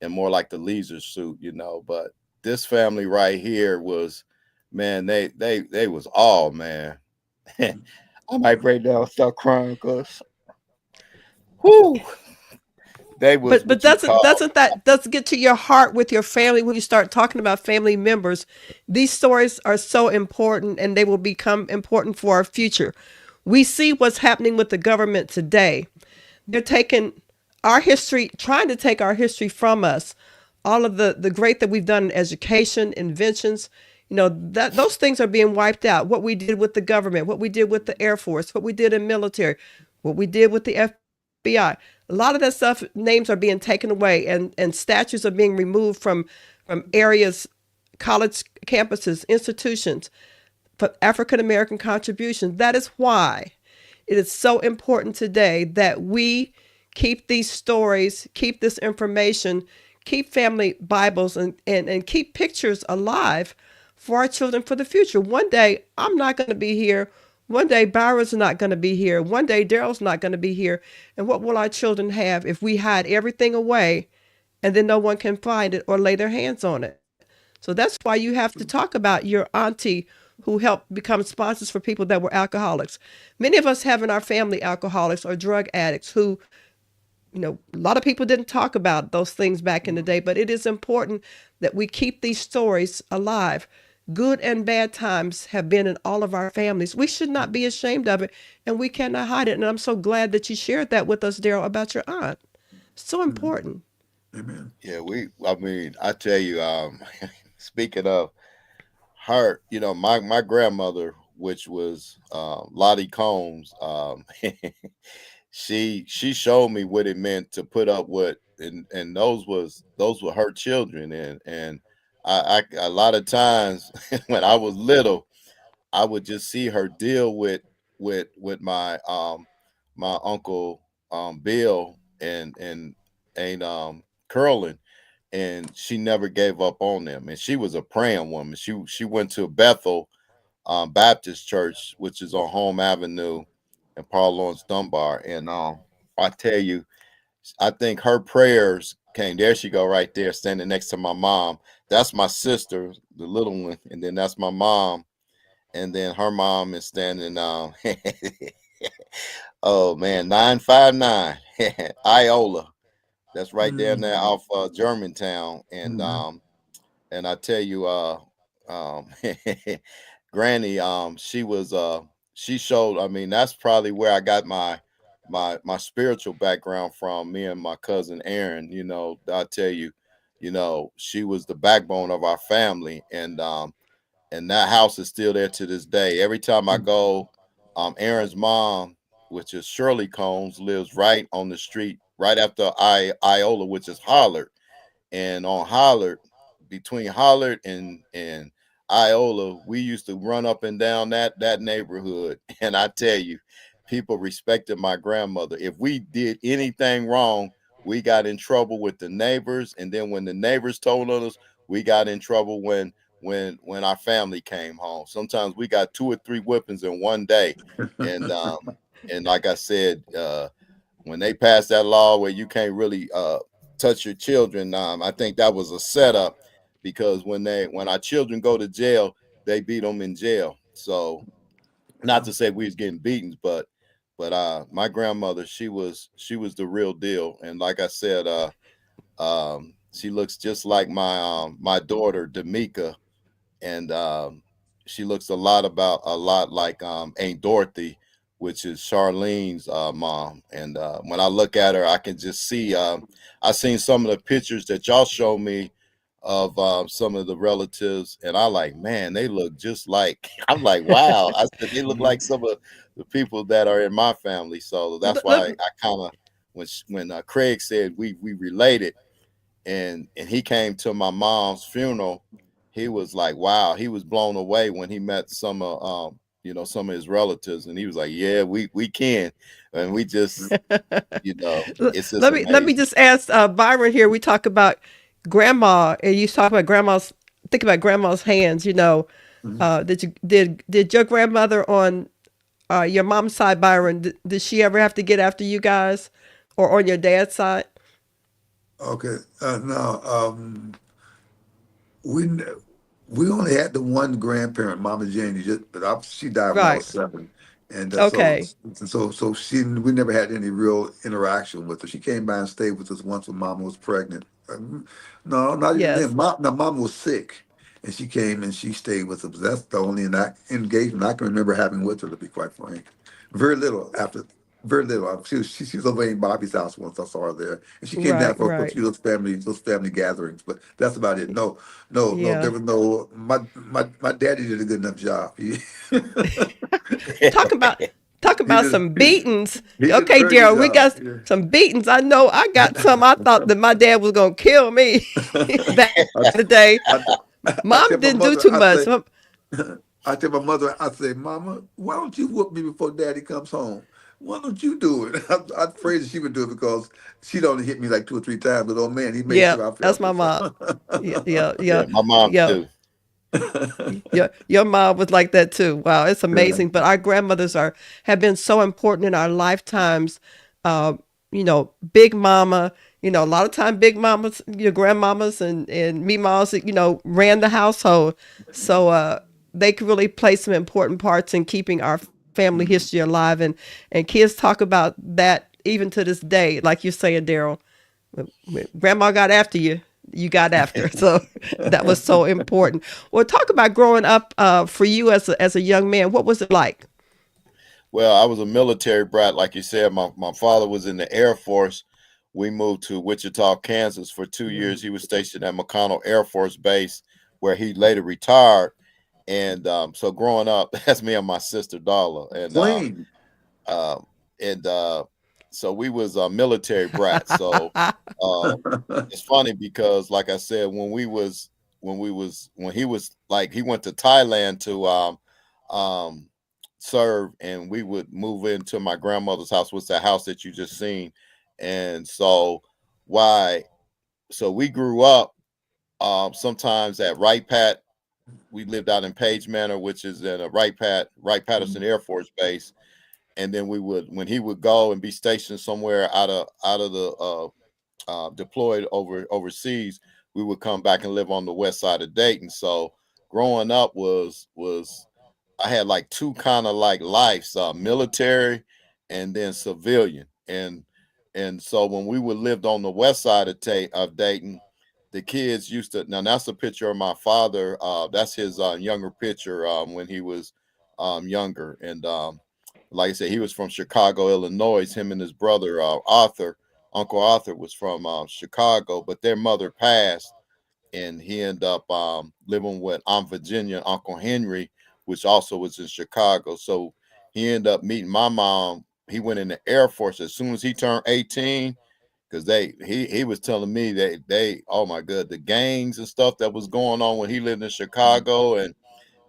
and more like the leisure suit, you know. But this family right here was, man, they was all man. I might break down, and start crying, cause whoo, they was But what you doesn't call. doesn't that does get to your heart with your family when you start talking about family members? These stories are so important, and they will become important for our future. We see what's happening with the government today. They're taking our history, trying to take our history from us. All of the great that we've done in education, inventions, that those things are being wiped out. What we did with the government, what we did with the Air Force, what we did in military, what we did with the FBI. A lot of that stuff, names are being taken away, and statues are being removed from areas, college campuses, institutions, for African American contributions. That is why it is so important today that we keep these stories, keep this information, keep family Bibles, and keep pictures alive for our children for the future. One day, I'm not going to be here. One day, Byron's not going to be here. One day, Daryl's not going to be here. And what will our children have if we hide everything away and then no one can find it or lay their hands on it? So that's why you have to talk about your auntie who helped become sponsors for people that were alcoholics. Many of us have in our family alcoholics or drug addicts who, a lot of people didn't talk about those things back in the day, but it is important that we keep these stories alive. Good and bad times have been in all of our families. We should not be ashamed of it, and we cannot hide it. And I'm so glad that you shared that with us, Daryl, about your aunt. So important. Amen. Yeah, I mean, I tell you, speaking of her, you know, my grandmother, which was Lottie Combs, she showed me what it meant to put up with, and those were her children, and I a lot of times when I was little, I would just see her deal with my uncle Bill and Curlin, and she never gave up on them. And she was a praying woman. She went to Bethel Baptist Church, which is on Home Avenue in Paul Lawrence Dunbar. And I tell you, I think her prayers came. There she go, right there, standing next to my mom. That's my sister, the little one, and then that's my mom, and then her mom is standing. Oh man, 959 Iola. That's right there now off Germantown, Mm-hmm. and I tell you, um, Granny, she showed. I mean, that's probably where I got my spiritual background from. Me and my cousin Aaron. You know, I tell you, you know, she was the backbone of our family, and that house is still there to this day. Every time I go, Aaron's mom, which is Shirley Combs, lives right on the street right after Iola, which is Hollard. And on Hollard, between Hollard and Iola, we used to run up and down that neighborhood. And I tell you, people respected my grandmother. If we did anything wrong, we got in trouble with the neighbors. And then when the neighbors told us, we got in trouble when our family came home. Sometimes we got 2 or 3 whippings in one day. And like I said, when they passed that law where you can't really touch your children, I think that was a setup, because when our children go to jail, they beat them in jail. So not to say we was getting beaten, but my grandmother, she was the real deal. And like I said, she looks just like my daughter D'Amica, and she looks a lot like Aunt Dorothy, which is Charlene's mom. And when I look at her, I can just see. I seen some of the pictures that y'all showed me of some of the relatives, and I like, man, they look just like. I'm like, wow. I said they look like some of the people that are in my family. So that's why I kind of when Craig said we related, and he came to my mom's funeral, he was like, wow, he was blown away when he met some of some of his relatives, and he was like, yeah, we can, and we just it's just let me amazing. just ask Byron here. We talk about grandma, and you talk about grandma's. Think about grandma's hands. Did your grandmother on your mom's side, Byron? Did she ever have to get after you guys, or on your dad's side? Okay. No. We n- we only had the one grandparent, Mama Janie, she died when I was Right. 7, and Okay. so we never had any real interaction with her. She came by and stayed with us once when Mama was pregnant. No, not even then. Yes. Mama was sick, and she came and she stayed with us. That's the only engagement I can remember having with her, to be quite frank. Very little after. Very little. She was over in Bobby's house once I saw her there, and she came down Right. for a Right. few of those family gatherings. But that's about it. No, no, Yeah. there was no. My daddy did a good enough job. Talk about talk He about did some beatings. he did a Okay, very good Daryl, we job. got some beatings. I know I got some. I thought that my dad was gonna kill me back I, in the day. I, I tell Mom my didn't do mother, too much. I tell my mother, I say, Mama, why don't you whoop me before Daddy comes home? Why don't you do it? I'm afraid that she would do it because she'd only hit me like 2 or 3 times. But oh man, he made Yeah, sure I that's felt my it. mom. Yeah, yeah, Yeah, yeah, my mom yeah. too. Your mom was like that too. Wow, it's Yeah. amazing. But our grandmothers have been so important in our lifetimes. Uh, Big Mama. A lot of time Big Mamas, your grandmamas and me mamas, ran the household. So they could really play some important parts in keeping our family history alive. And kids talk about that even to this day, like you're saying, Daryl. When grandma got after you, you got after her. So that was so important. Well, talk about growing up for you as a young man. What was it like? Well, I was a military brat, like you said. My father was in the Air Force. We moved to Wichita, Kansas for 2 years. He was stationed at McConnell Air Force Base, where he later retired. And so growing up, that's me and my sister Darla, Clean. um, and so we was military brats. So uh, it's funny because, like I said, when he was like he went to Thailand to um, serve, and we would move into my grandmother's house, was the house that you just seen, and why? So we grew up sometimes at Wright Pat. We lived out in Page Manor, which is in a Wright Patterson Air Force Base, and then we would, when he would go and be stationed somewhere out of the deployed overseas, we would come back and live on the west side of Dayton. So growing up was I had like two kind of like lives, military and then civilian. And so when we would lived on the west side of Dayton, the kids used to, now that's a picture of my father. That's his younger picture when he was younger. And like I said, he was from Chicago, Illinois. Him and his brother Uncle Arthur was from Chicago, but their mother passed, and he ended up living with Aunt Virginia and Uncle Henry, which also was in Chicago. So he ended up meeting my mom. He went in the Air Force as soon as he turned 18. because he was telling me that they oh my god, the gangs and stuff that was going on when he lived in Chicago, and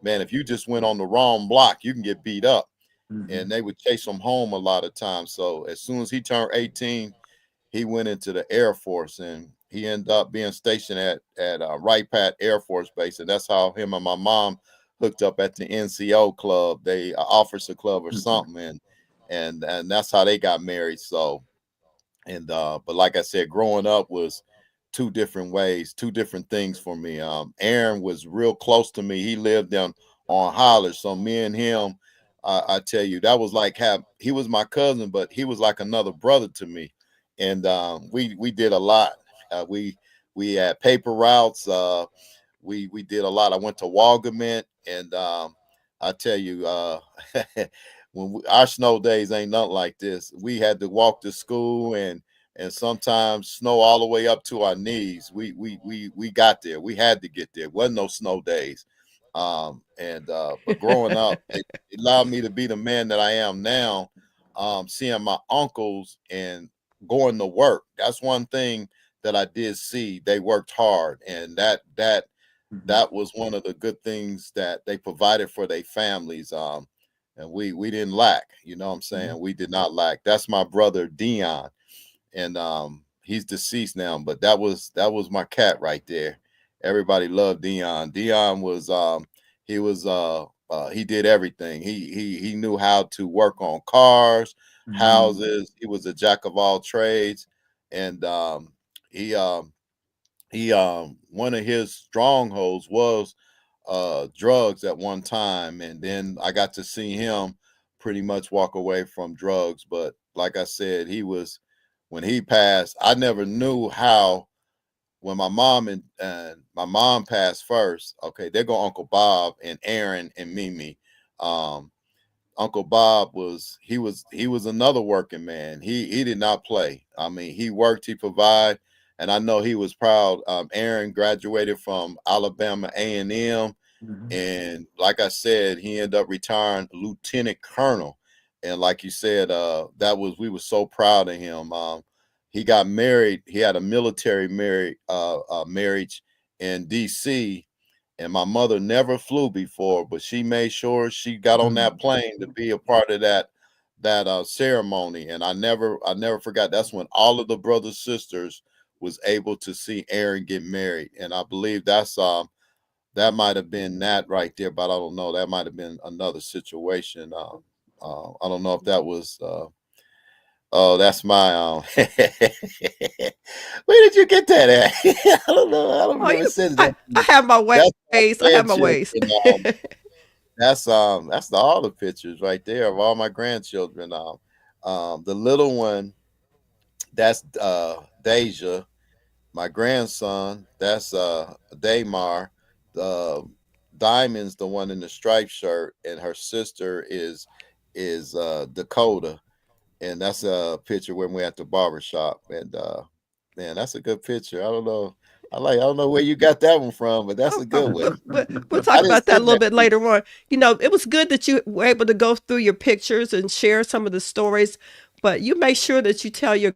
man, if you just went on the wrong block, you can get beat up, Mm-hmm. and they would chase him home a lot of times. So as soon as he turned 18, he went into the Air Force, and he ended up being stationed at Wright Pat Air Force Base, and that's how him and my mom hooked up at the NCO club, they officer club or Mm-hmm. something, and that's how they got married. So and but like I said, growing up was two different ways, two different things for me. Aaron was real close to me. He lived down on Holler, so me and him, I tell you, that was like he was my cousin, but he was like another brother to me, and we did a lot. We had paper routes. We did a lot. I went to Walgament, and I tell you, our snow days ain't nothing like this. We had to walk to school, and sometimes snow all the way up to our knees. We got there. We had to get there. Wasn't no snow days. And but growing up, it allowed me to be the man that I am now. Seeing my uncles and going to work. That's one thing that I did see. They worked hard, and that was one of the good things that they provided for their families. And we didn't lack. You know what I'm Mm-hmm. saying? We did not lack. That's my brother Dion, and he's deceased now, but that was my cat right there. Everybody loved Dion. Dion was he did everything. He knew how to work on cars, Mm-hmm. houses. He was a jack of all trades, and he one of his strongholds was drugs at one time, and then I got to see him pretty much walk away from drugs. But like I said, he was when he passed, I never knew how when my mom passed first. Okay, there go Uncle Bob and Aaron and Mimi. Um, Uncle Bob was another working man. He did not play. I mean, he worked, he provided, and I know he was proud. Aaron graduated from Alabama A&M, Mm-hmm. and like I said, he ended up retiring lieutenant colonel. And like you said, we were so proud of him. He got married. He had a military marriage in D.C., and my mother never flew before, but she made sure she got on that plane to be a part of that ceremony. And I never forgot. That's when all of the brothers sisters was able to see Aaron get married, and I believe that might have been that right there, but I don't know. That might have been another situation. I don't know if that was. Oh, that's my. Where did you get that at? I don't know. I don't Oh, know. It says I have my ways. that's my I have my grandchildren. ways. That's all the pictures right there of all my grandchildren. The little one, that's Deja. My grandson, that's Damar. The Diamond's the one in the striped shirt, and her sister is Dakota, and that's a picture when we're at the barber shop. And man, that's a good picture. I don't know where you got that one from, but that's Oh, a good one. we'll I talk didn't about that a send little that bit to you. later on. It was good that you were able to go through your pictures and share some of the stories, but you make sure that you tell your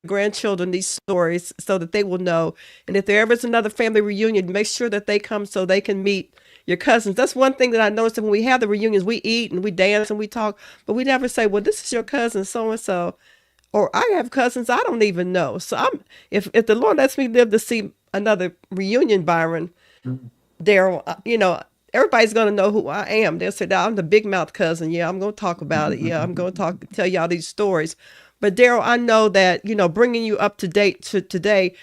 grandchildren these stories so that they will know. And if there ever is another family reunion, make sure that they come so they can meet your cousins. That's one thing that I noticed that when we have the reunions, we eat and we dance and we talk, but we never say, well, this is your cousin so and so. Or I have cousins I don't even know. So if the Lord lets me live to see another reunion, Byron, Daryl, everybody's gonna know who I am. They'll say, "I'm the big mouth cousin." Yeah, I'm gonna talk about it. Yeah, I'm gonna tell y'all these stories. But Daryl, I know that bringing you up to date to today,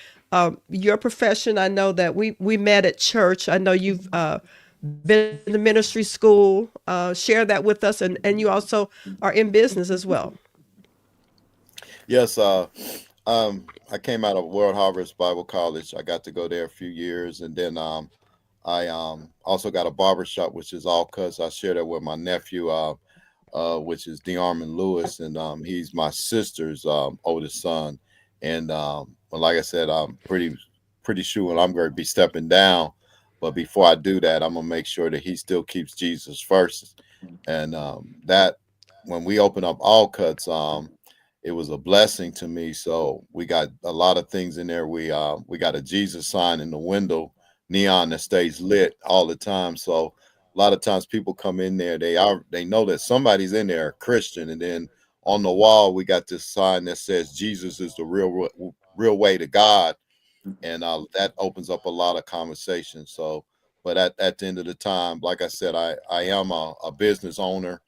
your profession. I know that we met at church. I know you've been in the ministry school. Share that with us, and you also are in business as well. Yes, I came out of World Harvest Bible College. I got to go there a few years, and then I also got a barber shop, which is all cuts. I share that with my nephew, which is DeArmond Lewis, and he's my sister's oldest son. And well, like I said, I'm pretty sure I'm going to be stepping down. But before I do that, I'm gonna make sure that he still keeps Jesus first, and that when we open up all cuts, it was a blessing to me. So we got a lot of things in there. We got a Jesus sign in the window, neon that stays lit all the time. So a lot of times people come in there, they know that somebody's in there, a Christian, and then on the wall we got this sign that says Jesus is the real way to God, and that opens up a lot of conversation. So, but at the end of the time, like I said, I am a business owner,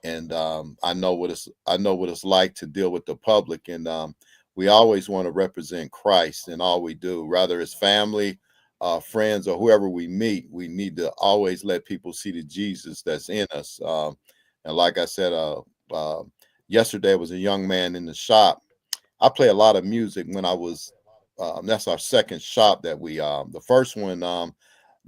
and I know what it's like to deal with the public, and we always want to represent Christ in all we do, whether it's family, friends, or whoever we meet. We need to always let people see the Jesus that's in us. And like I said, yesterday was a young man in the shop. I play a lot of music when I was. That's our second shop that we. The first one,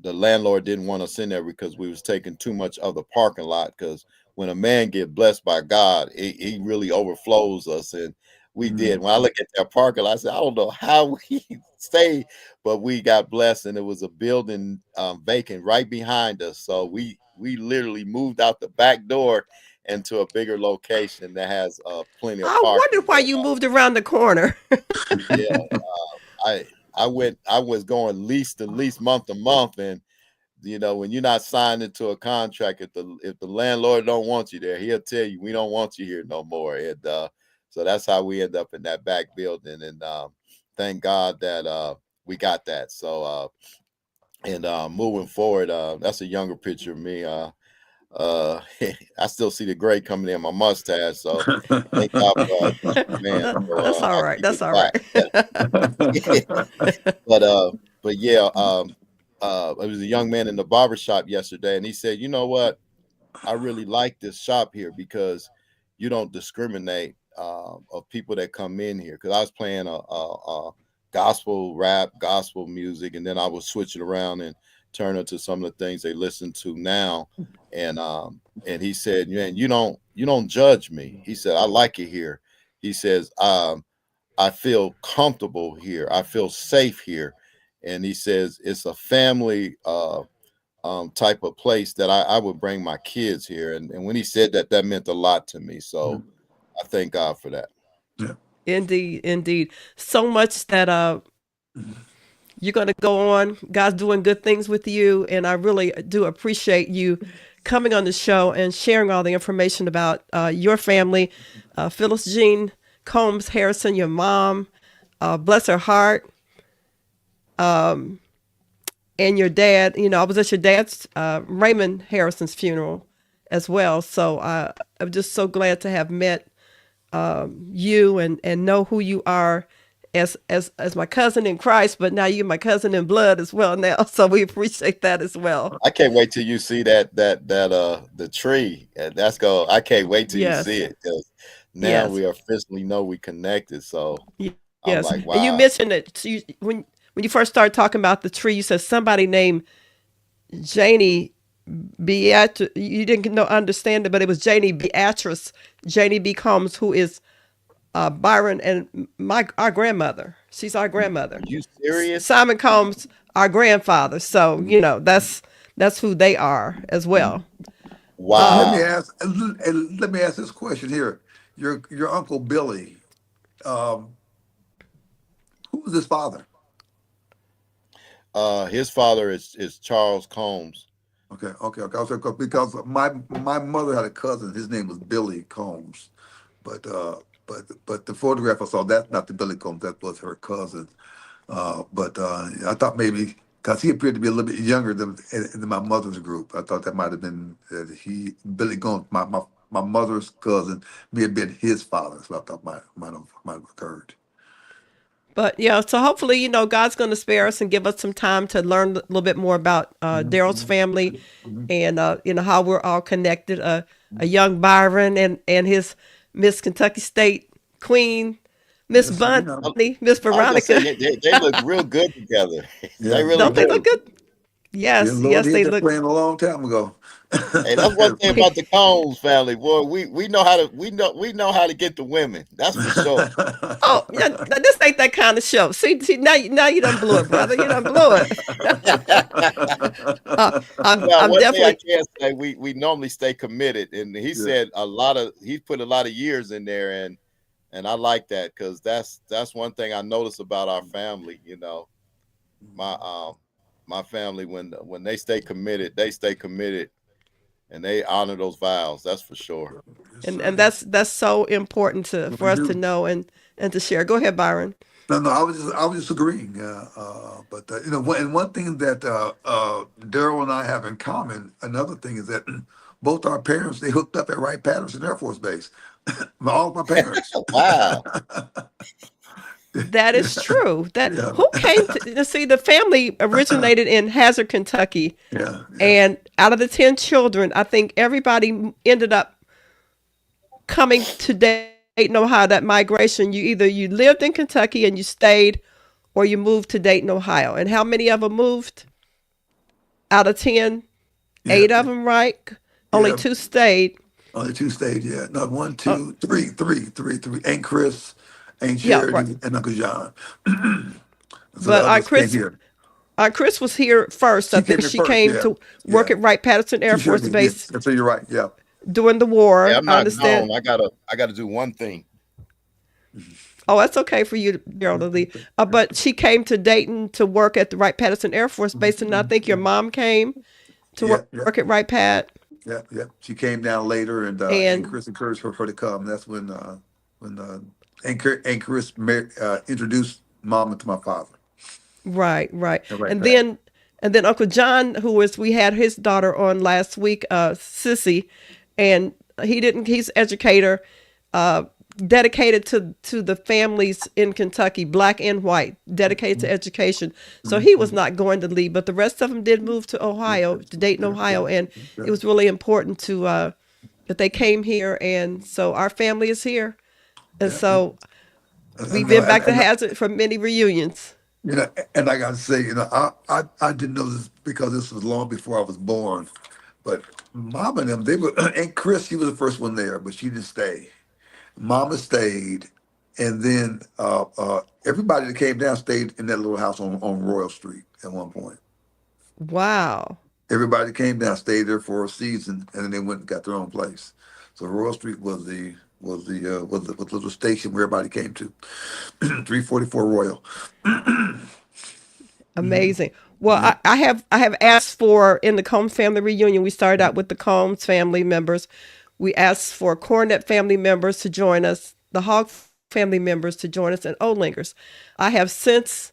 the landlord didn't want us in there because we was taking too much of the parking lot. Because when a man get blessed by God, he really overflows us, and we did. When I look at that parking lot, I said, I don't know how we stayed, but we got blessed, and it was a building vacant right behind us. So we literally moved out the back door into a bigger location that has plenty of I parking. wondered why you moved around the corner. Yeah, I was going lease to lease, month to month, and when you're not signed into a contract, if the landlord don't want you there, he'll tell you we don't want you here no more. And so that's how we end up in that back building, and thank God that we got that. So and moving forward, that's a younger picture of me. I still see the gray coming in my mustache, so thank God for man. So, That's all I right. keep That's it all back. right. But yeah, it was a young man in the barber shop yesterday, and he said, "You know what? I really like this shop here because you don't discriminate of people that come in here." Because I was playing a gospel rap, gospel music, and then I was switching around and turn into some of the things they listen to now. And he said, "Man, you don't judge me." He said, "I like it here." He says, "I feel comfortable here. I feel safe here." And he says it's a family type of place that I would bring my kids here. And when he said that, that meant a lot to me. So I thank God for that. Yeah. Indeed, indeed. So much that you're going to go on. God's doing good things with you, and I really do appreciate you coming on the show and sharing all the information about your family, Phyllis Jean Combs Harrison, your mom. Bless her heart. And your dad, I was at your dad's, Raymond Harrison's funeral as well. So I'm just so glad to have met you and know who you are as my cousin in Christ, but now you're my cousin in blood as well now. So we appreciate that as well. I can't wait till you see that the tree. And I can't wait till you Yes. see it. 'Cause now Yes. we officially know we connected. So I'm Yes. like, And you wow. mentioned that when you first started talking about the tree, you said somebody named Janie Beatrice. You didn't understand it, but it was Janie Beatrice. Janie B. Combs, who is Byron and our grandmother. She's our grandmother. Are you serious? Simon Combs, our grandfather. So that's who they are as well. Let me Wow. ask. Let me ask this question here. Your uncle Billy. Um, who was his father? His father is Charles Combs. Okay. I was like, because my mother had a cousin. His name was Billy Combs, but the photograph I saw, that's not the Billy Combs. That was her cousin. But I thought maybe because he appeared to be a little bit younger than my mother's group. I thought that might have been Billy Combs, my mother's cousin, may have been his father. So I thought might have occurred. But yeah, so hopefully, God's going to spare us and give us some time to learn a little bit more about Daryl's family and, how we're all connected. A young Byron and his Miss Kentucky State Queen, Miss Yes, Bunny, Miss I was gonna say Veronica. they look real good together. They yeah, really Don't they do. look good? yeah. Yes, Lord, yes, he they had that look. plan a long time ago. Hey, that's one thing about the Combs family, boy. We know how to we know how to get the women. That's for sure. Oh, yeah, this ain't that kind of show. See, now you done blew it, brother. You done blew it. Well, I'm one thing I definitely. can say, we normally stay committed, and he Yeah. said he put a lot of years in there, and And I like that because that's one thing I notice about our family. You know, my family when they stay committed, and they honor those vows. That's for sure. Yes, And sir. that's so important for We us to do. know and to share. Go ahead, Byron. No, I was just agreeing. But you know, one thing that Daryl and I have in common, another thing is that both our parents they hooked up at Wright-Patterson Air Force Base. All of my parents. Wow. That is true. That Yeah, who came to see the family originated in Hazard, Kentucky, yeah, yeah, and out of the 10 children, I think everybody ended up coming to Dayton, Ohio. That migration, you lived in Kentucky and you stayed, or you moved to Dayton, Ohio. And how many of them moved? Out of 10, yeah, 8 of them, right? Only yeah. 2 stayed. On the two stage, yeah. No, one, Uh, two, three. Ain't Chris, ain't yeah, right. Charity, and Uncle John. So the But others came here. Chris was here first. I She came think here she first, came yeah, to work yeah. at Wright-Patterson Air She sure Force did, Base yes. So you're right, yeah. during the Hey, war. I'm I not understand. gone. I gotta do one thing. Oh, that's okay for you, Daryl, to leave. But she came to Dayton to work at the Wright-Patterson Air Force Base, and I think your mom came to Yeah, yeah, work at Wright-Pat. yeah, yeah. She came down later, and And Chris encouraged her to come. That's when and Chris introduced Mama to my father. right. And right And back. then Uncle John, we had his daughter on last week, Sissy, and he's educator, uh, dedicated to the families in Kentucky, black and white, dedicated to education. So he was not going to leave, but the rest of them did move to Ohio, to Dayton, Ohio, and it was really important that they came here, and so our family is here, and Yeah, so and, we've no, been back to and Hazard for many reunions. you know, and I gotta say, you know, I didn't know this because this was long before I was born. But Mom and them, they were, and Chris, she was the first one there, but she didn't stay. Mama stayed, and then everybody that came down stayed in that little house on Royal Street at one point. Wow. Everybody that came down stayed there for a season, and then they went and got their own place. So Royal Street was the little station where everybody came to. 344 Royal. Amazing. Well, Yeah. I have asked for in the Combs family reunion. We started out with the Combs family members. We asked for Cornett family members to join us, the Hogg family members to join us, and Olingers. I have since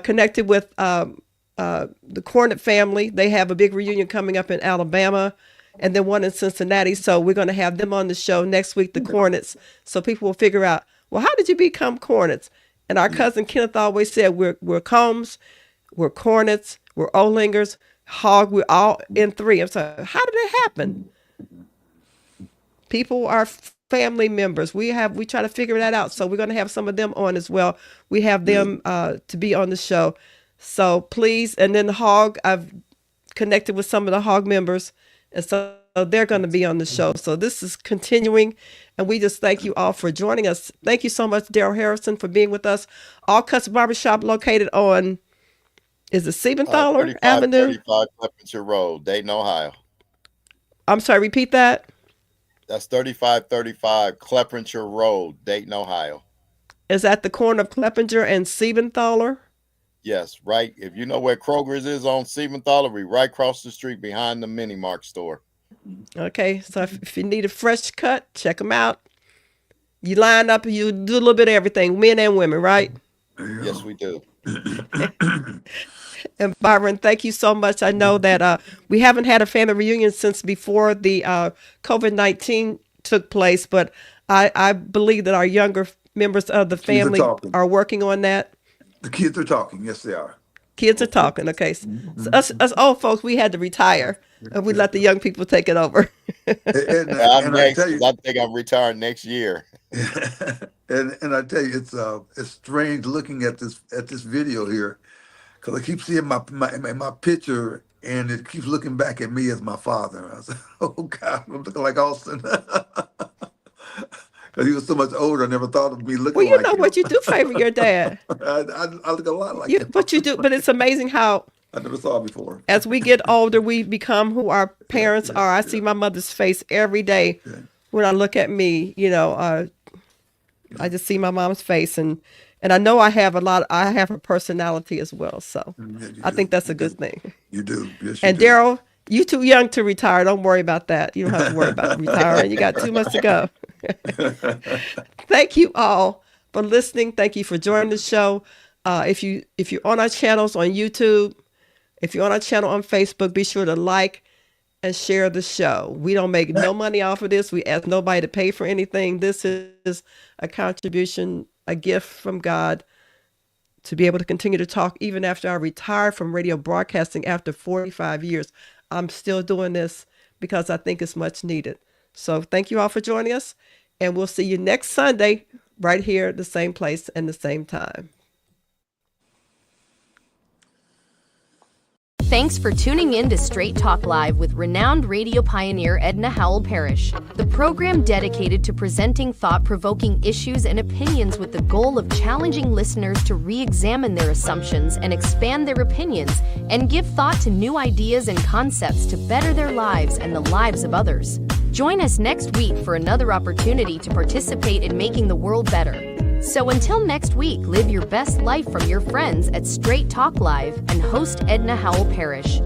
connected with the Cornett family. They have a big reunion coming up in Alabama, and then one in Cincinnati. So we're going to have them on the show next week, the Cornetts, so people will figure out, well, how did you become Cornetts? And our cousin Kenneth always said, we're Combs, we're Cornetts, we're Olingers, Hogg, we're all in 3. I'm sorry, how did it happen? People are family members. We try to figure that out. So we're going to have some of them on as well. We have them to be on the show. So please, and then Hogg, I've connected with some of the Hogg members, and so they're going to be on the show. So this is continuing, and we just thank you all for joining us. Thank you so much, Daryll Harrison, for being with us. All Cuts Barbershop located on, is it Siebenthaler Avenue? 3535 Cleppinger Road, Dayton, Ohio. I'm sorry, repeat that. That's 3535 Cleppinger Road, Dayton, Ohio. Is at the corner of Cleppinger and Siebenthaler? Yes, right. If you know where Kroger's is on Siebenthaler, we right across the street behind the Mini Mart store. Okay, so if you need a fresh cut, check them out. You line up, you do a little bit of everything, men and women, right? Yes, we do. And Byron, thank you so much. I know that we haven't had a family reunion since before the COVID-19 took place, but I believe that our younger members of the Kids are family talking. are working on that. The kids are talking. Yes, they are. Kids are talking. Okay, so us old folks, we had to retire, and we let the young people take it over. I'm And I next. tell you, 'Cause I think I'm retiring next year. and I tell you, it's strange looking at this video here because I keep seeing my picture, and it keeps looking back at me as my father. I was like, oh God, I'm looking like Austin. Because he was so much older, I never thought of me Well, looking you like know him. what, you do favor your dad. I look a lot like him. But you do. But it's amazing how, I never saw it before. as we get older, we become who our parents are. I see my mother's face every day when I look at me. I just see my mom's face, and I know I have her personality as well. So Yeah, you I do. think that's a You do. good thing. You do. Yes, you And do. Daryl, you too young to retire. Don't worry about that. You don't have to worry about retiring. You got too much to go. Thank you all for listening. Thank you for joining the show. If you're on our channels on YouTube, if you're on our channel on Facebook, be sure to like and share the show. We don't make no money off of this. We ask nobody to pay for anything. This is a contribution, a gift from God to be able to continue to talk even after I retired from radio broadcasting after 45 years. I'm still doing this because I think it's much needed. So thank you all for joining us, and we'll see you next Sunday right here at the same place and the same time. Thanks for tuning in to Straight Talk Live with renowned radio pioneer Edna Howell-Parrish, the program dedicated to presenting thought-provoking issues and opinions with the goal of challenging listeners to re-examine their assumptions and expand their opinions and give thought to new ideas and concepts to better their lives and the lives of others. Join us next week for another opportunity to participate in making the world better. So until next week, live your best life from your friends at Straight Talk Live and host Edna Howell-Parrish.